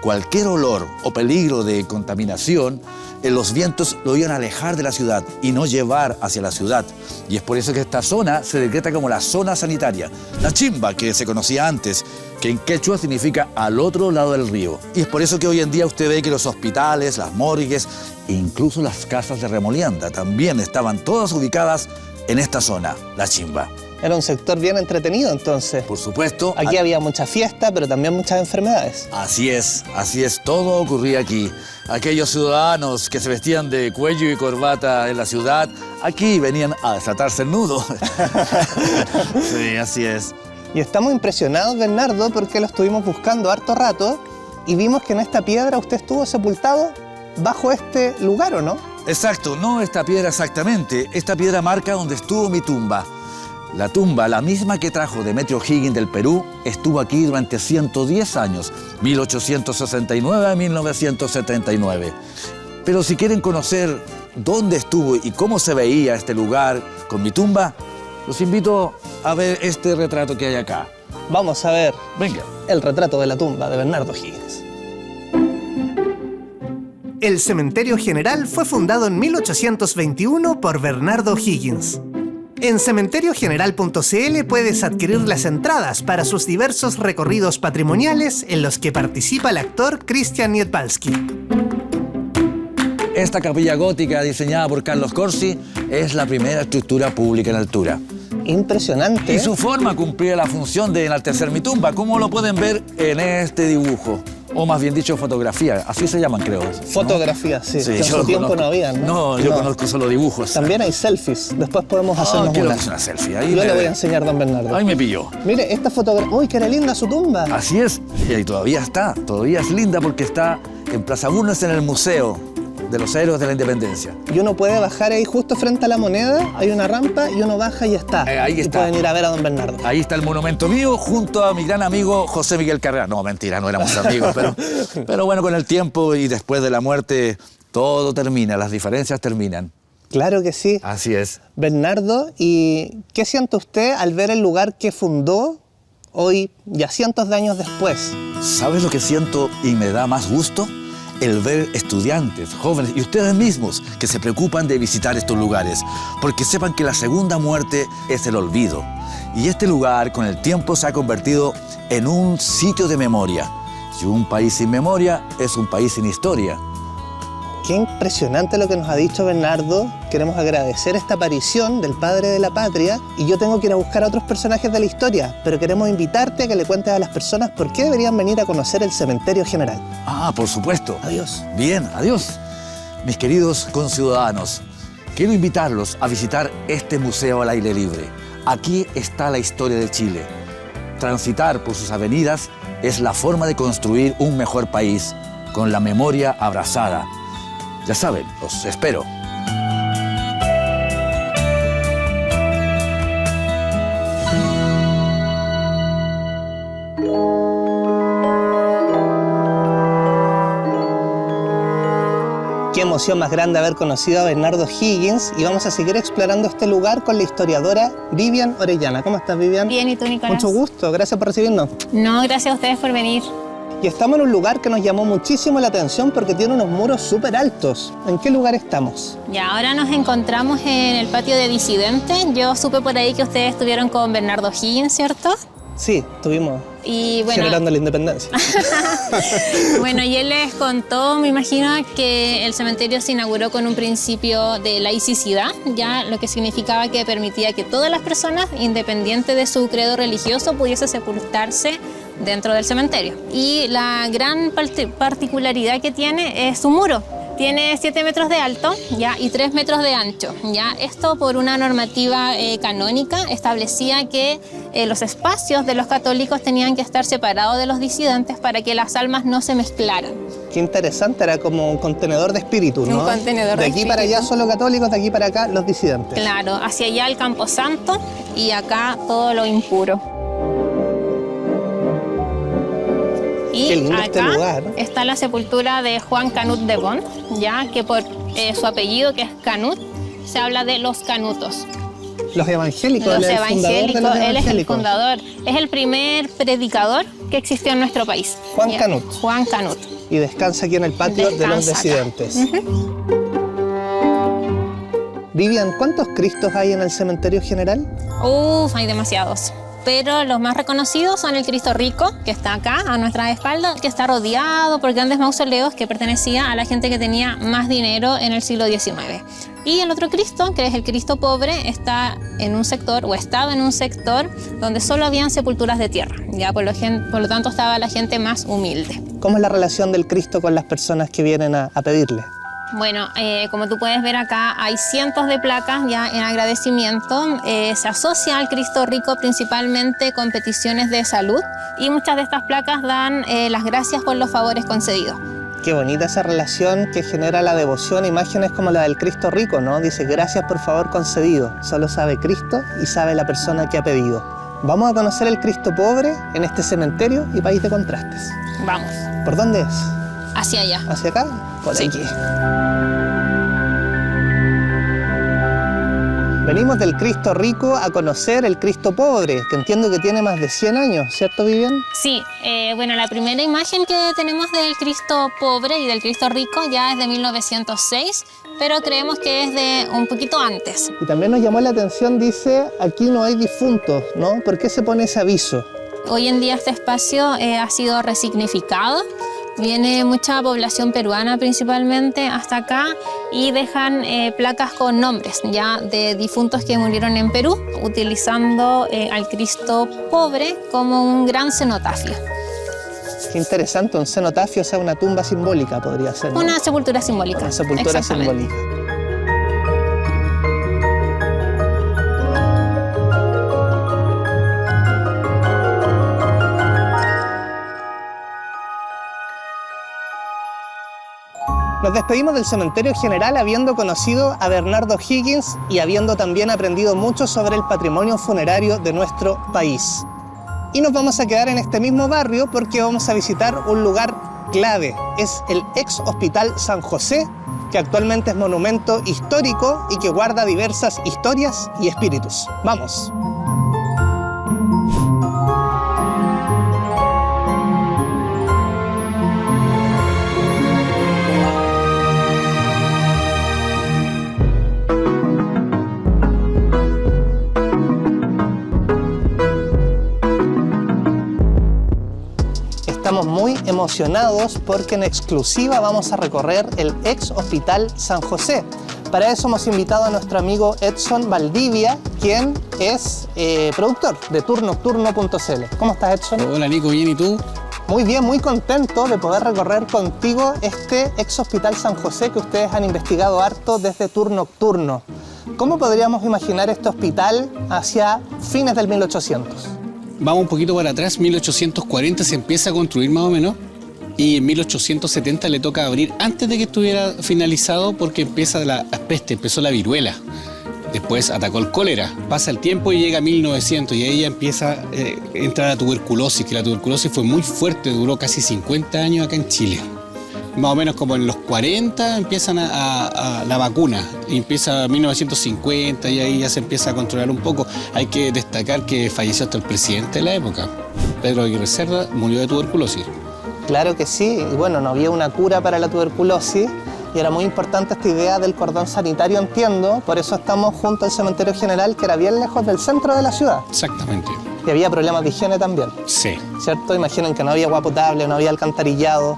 Cualquier olor o peligro de contaminación, los vientos lo iban a alejar de la ciudad y no llevar hacia la ciudad. Y es por eso que esta zona se decreta como la zona sanitaria. La Chimba, que se conocía antes, que en quechua significa al otro lado del río. Y es por eso que hoy en día usted ve que los hospitales, las morgues e incluso las casas de remolienda también estaban todas ubicadas en esta zona, la Chimba. Era un sector bien entretenido entonces. Por supuesto. Aquí había mucha fiesta, pero también muchas enfermedades. Así es, todo ocurría aquí. Aquellos ciudadanos que se vestían de cuello y corbata en la ciudad, aquí venían a desatarse el nudo. Sí, así es. Y estamos impresionados, Bernardo, porque lo estuvimos buscando harto rato y vimos que en esta piedra usted estuvo sepultado bajo este lugar, ¿o no? Exacto, no esta piedra exactamente. Esta piedra marca donde estuvo mi tumba. La tumba, la misma que trajo Demetrio Higgins del Perú, estuvo aquí durante 110 años, 1869 a 1979. Pero si quieren conocer dónde estuvo y cómo se veía este lugar con mi tumba, los invito a ver este retrato que hay acá. Vamos a ver. Venga. El retrato de la tumba de Bernardo Higgins. El cementerio general fue fundado en 1821 por Bernardo Higgins. En cementeriogeneral.cl puedes adquirir las entradas para sus diversos recorridos patrimoniales en los que participa el actor Christian Niedbalski. Esta capilla gótica diseñada por Carlos Corsi es la primera estructura pública en altura. Impresionante. Y su forma cumplía la función de enaltecer mi tumba, como lo pueden ver en este dibujo. O más bien dicho, fotografía. Así se llaman, creo. Fotografía, sí. Que en su tiempo no habían, ¿no? No, yo conozco solo dibujos. También hay selfies. Después podemos hacernos quiero una. una selfie. Ahí Yo le voy a enseñar, don Bernardo. Ahí me pilló. Mire, esta fotografía. ¡Uy, que era linda su tumba! Así es. Y ahí todavía está. Todavía es linda porque está en Plaza Bulnes, en el Museo de los Héroes de la Independencia. Y uno puede bajar ahí justo frente a la moneda, hay una rampa y uno baja y está. Ahí está. Y pueden ir a ver a don Bernardo. Ahí está el monumento mío junto a mi gran amigo José Miguel Carrera. No, mentira, no éramos amigos, pero bueno, con el tiempo y después de la muerte todo termina, las diferencias terminan. Claro que sí. Así es. Bernardo, ¿y qué siente usted al ver el lugar que fundó hoy, ya cientos de años después? ¿Sabes lo que siento y me da más gusto? El ver estudiantes, jóvenes y ustedes mismos que se preocupan de visitar estos lugares, porque sepan que la segunda muerte es el olvido. Y este lugar con el tiempo se ha convertido en un sitio de memoria. Y un país sin memoria es un país sin historia. Qué impresionante lo que nos ha dicho Bernardo. Queremos agradecer esta aparición del padre de la patria y yo tengo que ir a buscar a otros personajes de la historia, pero queremos invitarte a que le cuentes a las personas por qué deberían venir a conocer el cementerio general. Ah, por supuesto. Adiós. Bien, adiós. Mis queridos conciudadanos, quiero invitarlos a visitar este museo al aire libre. Aquí está la historia de Chile. Transitar por sus avenidas es la forma de construir un mejor país, con la memoria abrazada. Ya saben, los espero. Qué emoción más grande haber conocido a Bernardo Higgins y vamos a seguir explorando este lugar con la historiadora Vivian Orellana. ¿Cómo estás, Vivian? Bien, ¿y tú, Nicolás? Mucho gusto, gracias por recibirnos. No, gracias a ustedes por venir. Y estamos en un lugar que nos llamó muchísimo la atención porque tiene unos muros súper altos. ¿En qué lugar estamos? Ya, ahora nos encontramos en el patio de Disidentes. Yo supe por ahí que ustedes estuvieron con Bernardo Higgins, ¿cierto? Sí, estuvimos Y bueno, generando la independencia. bueno, y él les contó, me imagino, que el cementerio se inauguró con un principio de laicidad, ya lo que significaba que permitía que todas las personas, independiente de su credo religioso, pudiese sepultarse dentro del cementerio. Y la gran particularidad que tiene es su muro. Tiene 7 metros de alto, ¿ya? Y 3 metros de ancho, ¿ya? Esto por una normativa canónica establecía que los espacios de los católicos tenían que estar separados de los disidentes para que las almas no se mezclaran. Qué interesante, era como un contenedor de espíritus, ¿no? Un contenedor de de aquí para allá espíritus. solo católicos, de aquí para acá los disidentes. Claro, hacia allá el Camposanto y acá todo lo impuro. Y Qué lindo acá este lugar. está la sepultura de Juan Canut de Bont, ya que por su apellido, que es Canut, se habla de los canutos. Los evangélicos, Los él es el fundador de evangélicos, los él es el evangélicos. fundador, es el primer predicador que existió en nuestro país. Juan Ya, Canut. Juan Canut. Y descansa aquí en el patio de los Descansa acá. disidentes. Vivian, ¿cuántos Cristos hay en el cementerio general? Hay demasiados. Pero los más reconocidos son el Cristo Rico, que está acá a nuestra espalda, que está rodeado por grandes mausoleos que pertenecía a la gente que tenía más dinero en el siglo XIX. Y el otro Cristo, que es el Cristo pobre, está en un sector, o estaba en un sector, donde solo habían sepulturas de tierra. Ya por lo tanto estaba la gente más humilde. ¿Cómo es la relación del Cristo con las personas que vienen a pedirle? Bueno, como tú puedes ver acá, hay cientos de placas ya en agradecimiento. Se asocia al Cristo Rico principalmente con peticiones de salud y muchas de estas placas dan las gracias por los favores concedidos. Qué bonita esa relación que genera la devoción, imágenes como la del Cristo Rico, ¿no? Dice, gracias por favor concedido. Solo sabe Cristo y sabe la persona que ha pedido. Vamos a conocer el Cristo pobre en este cementerio y país de contrastes. Vamos, ¿Por dónde es? hacia allá. ¿Hacia acá? Por Sí. aquí. Venimos del Cristo Rico a conocer el Cristo pobre, que entiendo que tiene más de 100 años, ¿cierto, Vivian? Sí, bueno, la primera imagen que tenemos del Cristo pobre y del Cristo rico ya es de 1906, pero creemos que es de un poquito antes. Y también nos llamó la atención, dice, aquí no hay difuntos, ¿no? ¿Por qué se pone ese aviso? Hoy en día este espacio ha sido resignificado. Viene mucha población peruana principalmente hasta acá y dejan placas con nombres ya de difuntos que murieron en Perú, utilizando al Cristo pobre como un gran cenotafio. Qué interesante, un cenotafio, o sea, una tumba simbólica podría ser, ¿no? Una sepultura simbólica. Una sepultura Exactamente. simbólica. Nos despedimos del cementerio general habiendo conocido a Bernardo Higgins y habiendo también aprendido mucho sobre el patrimonio funerario de nuestro país. Y nos vamos a quedar en este mismo barrio porque vamos a visitar un lugar clave. Es el ex Hospital San José, que actualmente es monumento histórico y que guarda diversas historias y espíritus. ¡Vamos! Estamos muy emocionados porque en exclusiva vamos a recorrer el ex Hospital San José. Para eso hemos invitado a nuestro amigo Edson Valdivia, quien es productor de tournocturno.cl. ¿Cómo estás, Edson? Hola, Nico, ¿bien y tú? Muy bien, muy contento de poder recorrer contigo este ex Hospital San José que ustedes han investigado harto desde Tour Nocturno. ¿Cómo podríamos imaginar este hospital hacia fines del 1800? Vamos un poquito para atrás, 1840 se empieza a construir más o menos y en 1870 le toca abrir antes de que estuviera finalizado porque empieza la peste, empezó la viruela. Después atacó el cólera, pasa el tiempo y llega a 1900 y ahí ya empieza a entrar la tuberculosis, que la tuberculosis fue muy fuerte, duró casi 50 años acá en Chile. Más o menos como en los 40 empiezan a la vacuna, y empieza 1950 y ahí ya se empieza a controlar un poco. Hay que destacar que falleció hasta el presidente de la época, Pedro Aguirre Cerda, murió de tuberculosis. Claro que sí, y bueno, no había una cura para la tuberculosis y era muy importante esta idea del cordón sanitario, entiendo, por eso estamos junto al cementerio general, que era bien lejos del centro de la ciudad. Exactamente. Y había problemas de higiene también. Sí. ¿Cierto? Imaginen que no había agua potable, no había alcantarillado,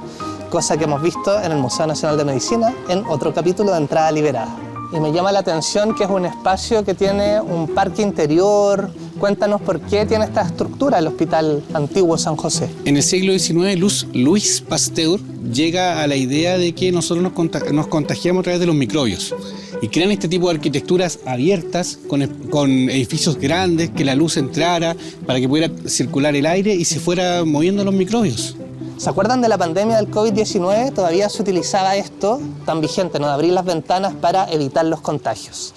cosa que hemos visto en el Museo Nacional de Medicina en otro capítulo de Entrada Liberada. Y me llama la atención que es un espacio que tiene un parque interior. Cuéntanos por qué tiene esta estructura el Hospital Antiguo San José. En el siglo XIX, Louis Pasteur llega a la idea de que nosotros nos contagiamos a través de los microbios y crean este tipo de arquitecturas abiertas con edificios grandes, que la luz entrara para que pudiera circular el aire y se fuera moviendo los microbios. ¿Se acuerdan de la pandemia del COVID-19? Todavía se utilizaba esto tan vigente, ¿no? De abrir las ventanas para evitar los contagios.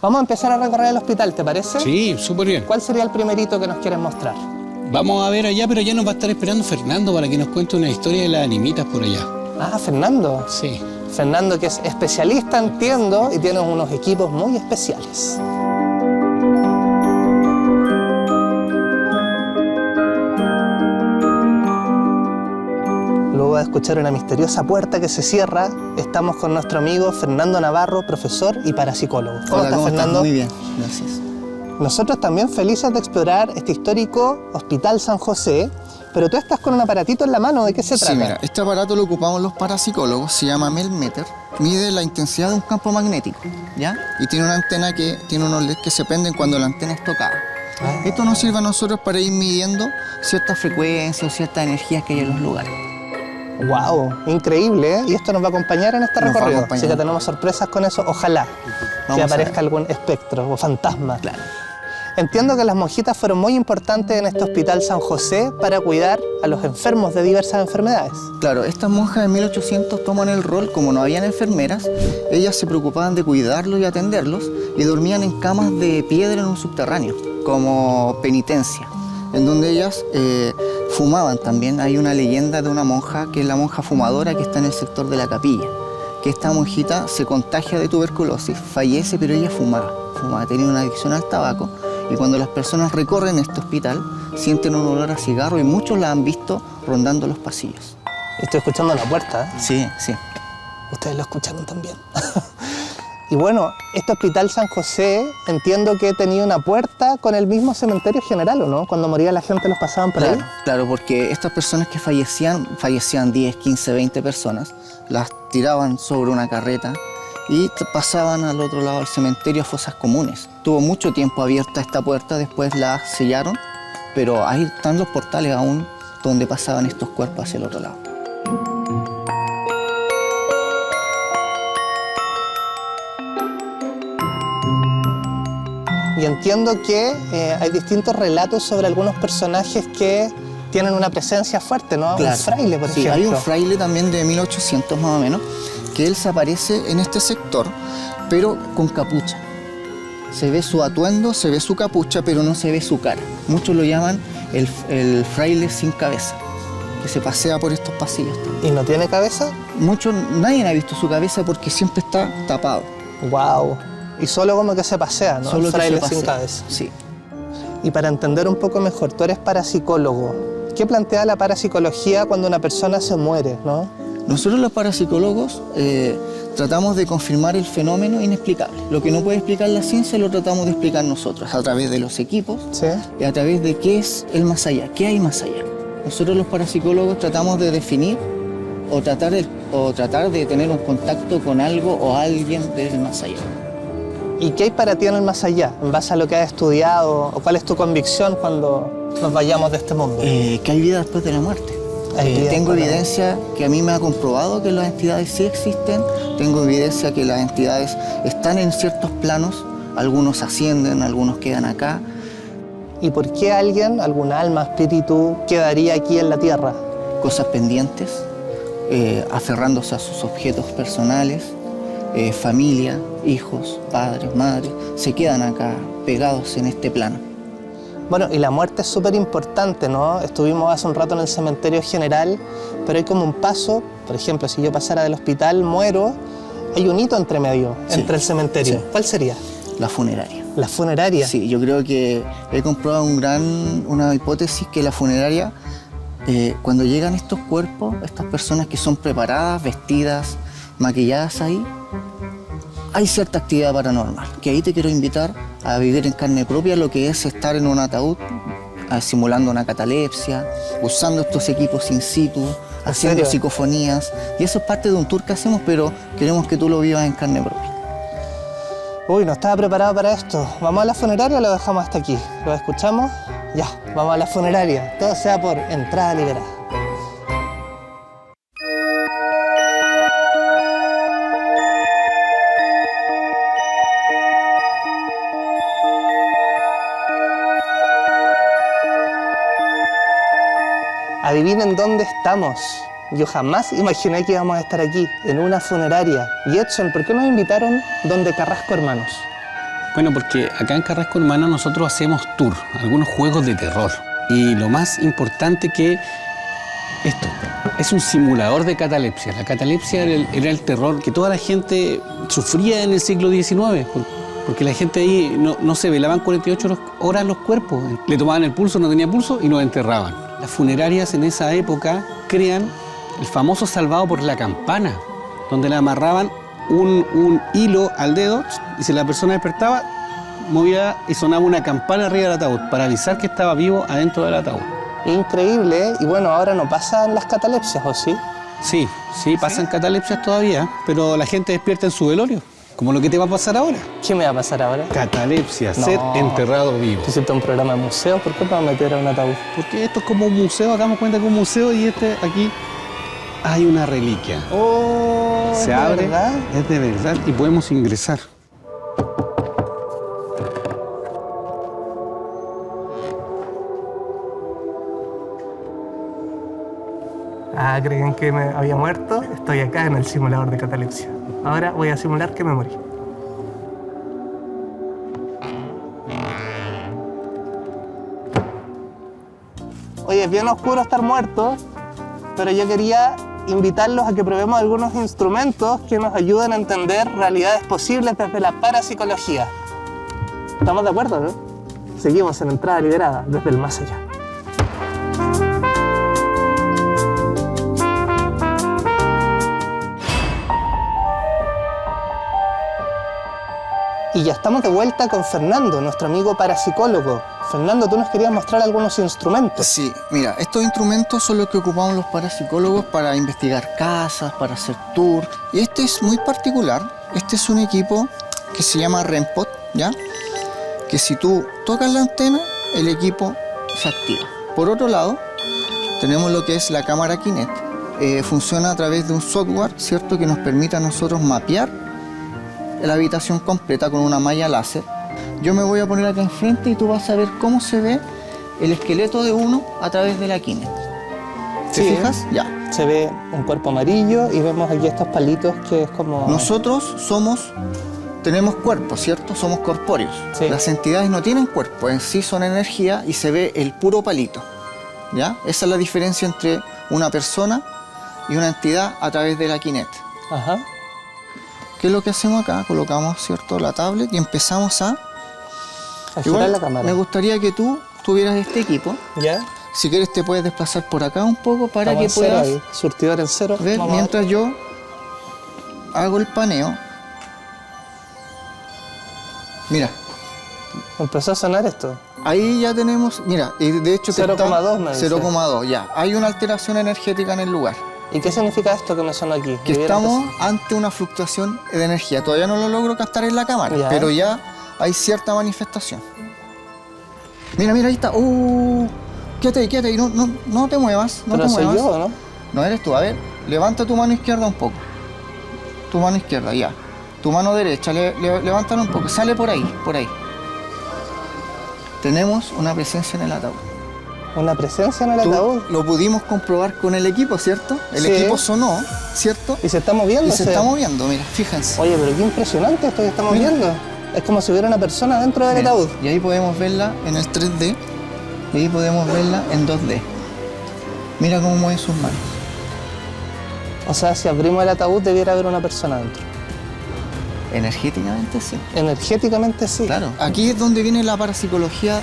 Vamos a empezar a recorrer el hospital, ¿te parece? Sí, súper bien. ¿Cuál sería el primerito que nos quieres mostrar? Vamos a ver allá, pero ya nos va a estar esperando Fernando para que nos cuente una historia de las animitas por allá. Ah, Fernando. Sí. Fernando, que es especialista, entiendo, y tiene unos equipos muy especiales. Luego de escuchar una misteriosa puerta que se cierra, estamos con nuestro amigo Fernando Navarro, profesor y parapsicólogo. ¿Cómo estás, Fernando? Muy bien, gracias. Nosotros también felices de explorar este histórico Hospital San José, pero tú estás con un aparatito en la mano, ¿de qué se trata? Sí, mira, este aparato lo ocupamos los parapsicólogos, se llama Melmeter, mide la intensidad de un campo magnético, ¿ya? Y tiene una antena que tiene unos LEDs que se prenden cuando la antena es tocada. Esto nos sirve a nosotros para ir midiendo ciertas frecuencias o ciertas energías que hay en los lugares. ¡Wow! Increíble, ¿eh? Y esto nos va a acompañar en este recorrido, así que tenemos sorpresas con eso. Ojalá que aparezca algún espectro o fantasma. Claro. Entiendo que las monjitas fueron muy importantes en este Hospital San José para cuidar a los enfermos de diversas enfermedades. Claro, estas monjas en 1800 toman el rol, como no habían enfermeras, ellas se preocupaban de cuidarlos y atenderlos y dormían en camas de piedra en un subterráneo, como penitencia, en donde ellas fumaban también. Hay una leyenda de una monja, que es la monja fumadora, que está en el sector de la capilla, que esta monjita se contagia de tuberculosis, fallece, pero ella fumaba, tenía una adicción al tabaco, y cuando las personas recorren este hospital, sienten un olor a cigarro y muchos la han visto rondando los pasillos. Estoy escuchando la puerta, ¿eh? Sí, sí. Ustedes lo escucharon también. Y bueno, este Hospital San José, entiendo que tenía una puerta con el mismo cementerio general, ¿o no? Cuando moría la gente los pasaban por ahí. Claro, porque estas personas que fallecían 10, 15, 20 personas, las tiraban sobre una carreta y pasaban al otro lado del cementerio a fosas comunes. Tuvo mucho tiempo abierta esta puerta, después la sellaron, pero ahí están los portales aún donde pasaban estos cuerpos hacia el otro lado. Y entiendo que hay distintos relatos sobre algunos personajes que tienen una presencia fuerte, ¿no? Claro. Un fraile, por ejemplo. Hay un fraile también de 1800 más o menos, que él se aparece en este sector, pero con capucha. Se ve su atuendo, se ve su capucha, pero no se ve su cara. Muchos lo llaman el fraile sin cabeza, que se pasea por estos pasillos también. ¿Y no tiene cabeza? Nadie ha visto su cabeza porque siempre está tapado. ¡Wow! Y solo como que se pasea, ¿no? Solo el fraile que se sin pasea. cabeza. Sí. Y para entender un poco mejor, tú eres parapsicólogo. ¿Qué plantea la parapsicología cuando una persona se muere, no? Nosotros los parapsicólogos tratamos de confirmar el fenómeno inexplicable. Lo que no puede explicar la ciencia lo tratamos de explicar nosotros a través de los equipos, Sí. y a través de qué es el más allá, qué hay más allá. Nosotros los parapsicólogos tratamos de definir o tratar de tener un contacto con algo o alguien del más allá. ¿Y qué hay para ti en el más allá, en base a lo que has estudiado? ¿O cuál es tu convicción cuando nos vayamos de este mundo? Que hay vida después de la muerte. Tengo evidencia que a mí me ha comprobado que las entidades sí existen. Tengo evidencia que las entidades están en ciertos planos. Algunos ascienden, algunos quedan acá. ¿Y por qué alguien, algún alma, espíritu, quedaría aquí en la Tierra? Cosas pendientes, aferrándose a sus objetos personales, familia, hijos, padres, madres, se quedan acá pegados en este plano. Bueno, y la muerte es súper importante, ¿no? Estuvimos hace un rato en el cementerio general, pero hay como un paso, por ejemplo, si yo pasara del hospital, muero, hay un hito entre medio, entre el cementerio. Sí. ¿Cuál sería? La funeraria. ¿La funeraria? Sí, yo creo que he comprobado una hipótesis que la funeraria, cuando llegan estos cuerpos, estas personas que son preparadas, vestidas, maquilladas ahí, hay cierta actividad paranormal, que ahí te quiero invitar a vivir en carne propia lo que es estar en un ataúd, simulando una catalepsia, usando estos equipos in situ, haciendo psicofonías, y eso es parte de un tour que hacemos, pero queremos que tú lo vivas en carne propia. Uy, no estaba preparado para esto. ¿Vamos a la funeraria o lo dejamos hasta aquí? ¿Lo escuchamos? Ya, vamos a la funeraria. Todo sea por entrada liberada. Adivinen dónde estamos. Yo jamás imaginé que íbamos a estar aquí, en una funeraria. Y Edson, ¿por qué nos invitaron donde Carrasco Hermanos? Bueno, porque acá en Carrasco Hermanos nosotros hacemos tour, algunos juegos de terror. Y lo más importante que esto es un simulador de catalepsia. La catalepsia era el terror que toda la gente sufría en el siglo XIX. Porque la gente ahí no se velaban 48 horas los cuerpos. Le tomaban el pulso, no tenía pulso y los enterraban. Las funerarias en esa época crean el famoso salvado por la campana, donde le amarraban un hilo al dedo y si la persona despertaba, movía y sonaba una campana arriba del ataúd para avisar que estaba vivo adentro del ataúd. Increíble, ¿eh? Y bueno, ahora no pasan las catalepsias, ¿o sí? Sí, pasan catalepsias todavía, pero la gente despierta en su velorio. Como lo que te va a pasar ahora. ¿Qué me va a pasar ahora? Catalepsia, ser enterrado vivo. Tú hiciste un programa de museo, ¿por qué me vas a meter a un ataúd? Porque esto es como un museo, hagamos cuenta que es un museo y aquí hay una reliquia. Oh, se abre, ¿verdad? es de verdad y podemos ingresar. Ah, ¿creen que me había muerto? Estoy acá en el simulador de catalepsia. Ahora voy a simular que me morí. Oye, es bien oscuro estar muerto, pero yo quería invitarlos a que probemos algunos instrumentos que nos ayuden a entender realidades posibles desde la parapsicología. ¿Estamos de acuerdo, no? Seguimos en entrada liberada desde el más allá. Y ya estamos de vuelta con Fernando, nuestro amigo parapsicólogo. Fernando, tú nos querías mostrar algunos instrumentos. Sí, mira, estos instrumentos son los que ocupamos los parapsicólogos para investigar casas, para hacer tours. Y este es muy particular. Este es un equipo que se llama REMPOD, ¿ya? Que si tú tocas la antena, el equipo se activa. Por otro lado, tenemos lo que es la cámara Kinect. Funciona a través de un software, ¿cierto? Que nos permite a nosotros mapear la habitación completa con una malla láser. Yo me voy a poner acá enfrente y tú vas a ver cómo se ve el esqueleto de uno a través de la Kinect. ¿Te fijas? Ya. Se ve un cuerpo amarillo y vemos aquí estos palitos que es como... Nosotros tenemos cuerpo, ¿cierto? Somos corpóreos. Sí. Las entidades no tienen cuerpo, en sí son energía y se ve el puro palito, ¿ya? Esa es la diferencia entre una persona y una entidad a través de la Kinect. Ajá. ¿Qué es lo que hacemos acá? Colocamos, ¿cierto?, la tablet y empezamos a girar la cámara. Me gustaría que tú tuvieras este equipo. ¿Ya? Si quieres te puedes desplazar por acá un poco para Estamos que en puedas cero ahí. Surtidor en cero. ver Vamos mientras yo hago el paneo. Mira, Empezó a sonar esto. Ahí ya tenemos, mira, y de hecho... 0,2 me dice. 0,2, ya. Hay una alteración energética en el lugar. ¿Y qué significa esto que me sonó aquí? Que estamos ante una fluctuación de energía. Todavía no lo logro captar en la cámara, Ya. pero ya hay cierta manifestación. Mira, ahí está. Quédate ahí, no te muevas, no Pero te soy muevas. yo, ¿no? No eres tú. A ver, levanta tu mano izquierda un poco. Tu mano izquierda, ya. Tu mano derecha, levántala un poco. Sale por ahí, por ahí. Tenemos una presencia en el ataúd. ¿Una presencia en el ataúd? Lo pudimos comprobar con el equipo, ¿cierto? El Sí. equipo sonó, ¿cierto? ¿Y se está moviendo? Y se está moviendo, mira, fíjense. Oye, pero qué impresionante esto que estamos Mira. viendo. Es como si hubiera una persona dentro del Mira, ataúd. y ahí podemos verla en el 3D y ahí podemos verla en 2D. Mira cómo mueve sus manos. O sea, si abrimos el ataúd debiera haber una persona dentro. Energéticamente sí. Energéticamente sí. Claro. Aquí es donde viene la parapsicología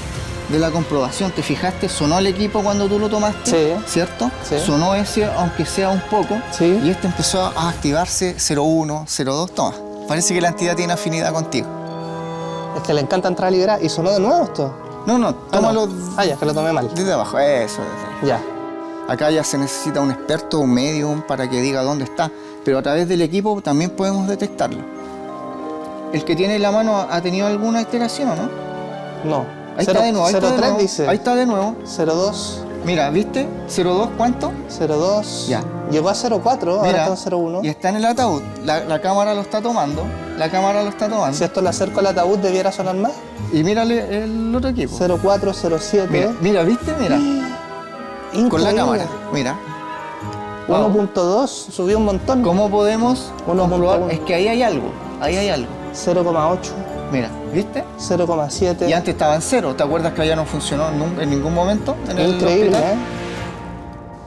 de la comprobación. ¿Te fijaste? Sonó el equipo cuando tú lo tomaste, Sí. ¿cierto? Sí. Sonó ese, aunque sea un poco, Sí. y este empezó a activarse 01, 02, toma. Parece que la entidad tiene afinidad contigo. Es que le encanta entrar a liberar. ¿Y sonó de nuevo esto? No, tómalo Ah, ya, que lo tomé mal. desde abajo, eso. Desde. Ya. Acá ya se necesita un experto, un medium, para que diga dónde está, pero a través del equipo también podemos detectarlo. ¿El que tiene en la mano ha tenido alguna alteración o no? No. Ahí está de nuevo, ahí está de 03 nuevo. dice. Ahí está de nuevo. 02. Mira, ¿viste? 02, ¿cuánto? 02. Ya. Llegó a 04, ahora Mira, está en 01. y está en el ataúd. La cámara lo está tomando. La cámara lo está tomando. Si esto le acerco al ataúd, ¿debiera sonar más? Y mírale el otro equipo. 04, 07. Mira, ¿viste? Mira. Increíble. Con la cámara. Mira. 1.2 subió un montón. ¿Cómo podemos 1.1. comprobar? Es que ahí hay algo. Ahí hay algo. 0,8. Mira, ¿viste? 0,7. Y antes estaba en 0. ¿Te acuerdas que allá no funcionó en ningún momento en el Increíble, hospital? ¿eh?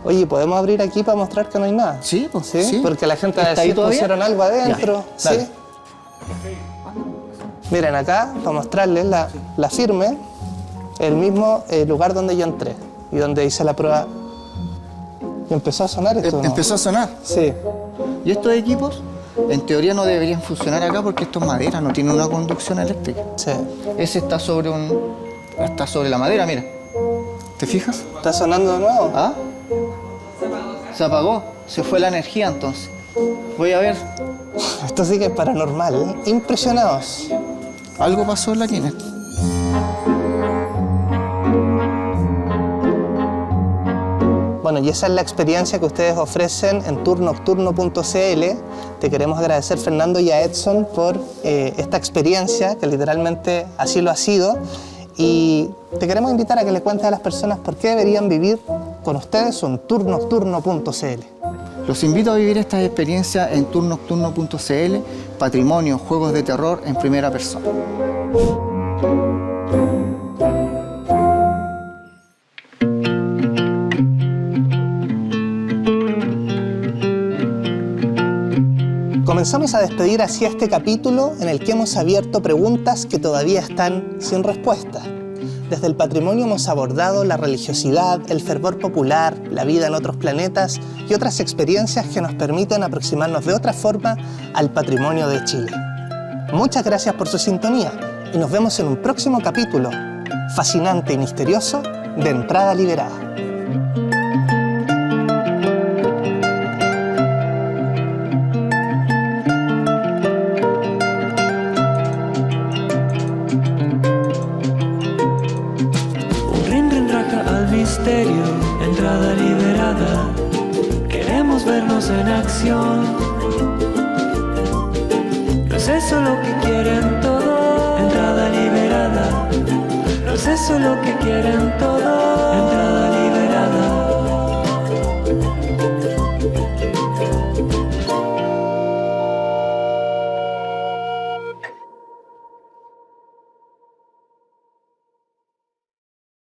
Oye, ¿podemos abrir aquí para mostrar que no hay nada? Sí, pues, ¿Sí? sí. Porque la gente va a ¿Está ahí decir, todavía? pusieron algo adentro. Ya, dale. ¿Sí? Miren acá, para mostrarles la firme, el mismo lugar donde yo entré y donde hice la prueba. Y empezó a sonar esto, ¿no? Empezó a sonar. Sí. Y estos equipos, en teoría, no deberían funcionar acá porque esto es madera, no tiene una conducción eléctrica. Sí. Ese está sobre la madera, mira. ¿Te fijas? ¿Está sonando de nuevo? ¿Ah? Se apagó. Se fue la energía entonces. Voy a ver. Esto sí que es paranormal, ¿eh? Impresionados. Algo pasó en la Kinect. Bueno, y esa es la experiencia que ustedes ofrecen en tournocturno.cl. Te queremos agradecer, Fernando, y a Edson por esta experiencia, que literalmente así lo ha sido. Y te queremos invitar a que le cuentes a las personas por qué deberían vivir con ustedes en tournocturno.cl. Los invito a vivir esta experiencia en tournocturno.cl, patrimonio, juegos de terror en primera persona. Comenzamos a despedir así este capítulo en el que hemos abierto preguntas que todavía están sin respuesta. Desde el patrimonio hemos abordado la religiosidad, el fervor popular, la vida en otros planetas y otras experiencias que nos permiten aproximarnos de otra forma al patrimonio de Chile. Muchas gracias por su sintonía y nos vemos en un próximo capítulo fascinante y misterioso de Entrada Liberada. Misterio, entrada liberada. Queremos vernos en acción. No es eso lo que quieren todos. Entrada liberada. No es eso lo que quieren todos.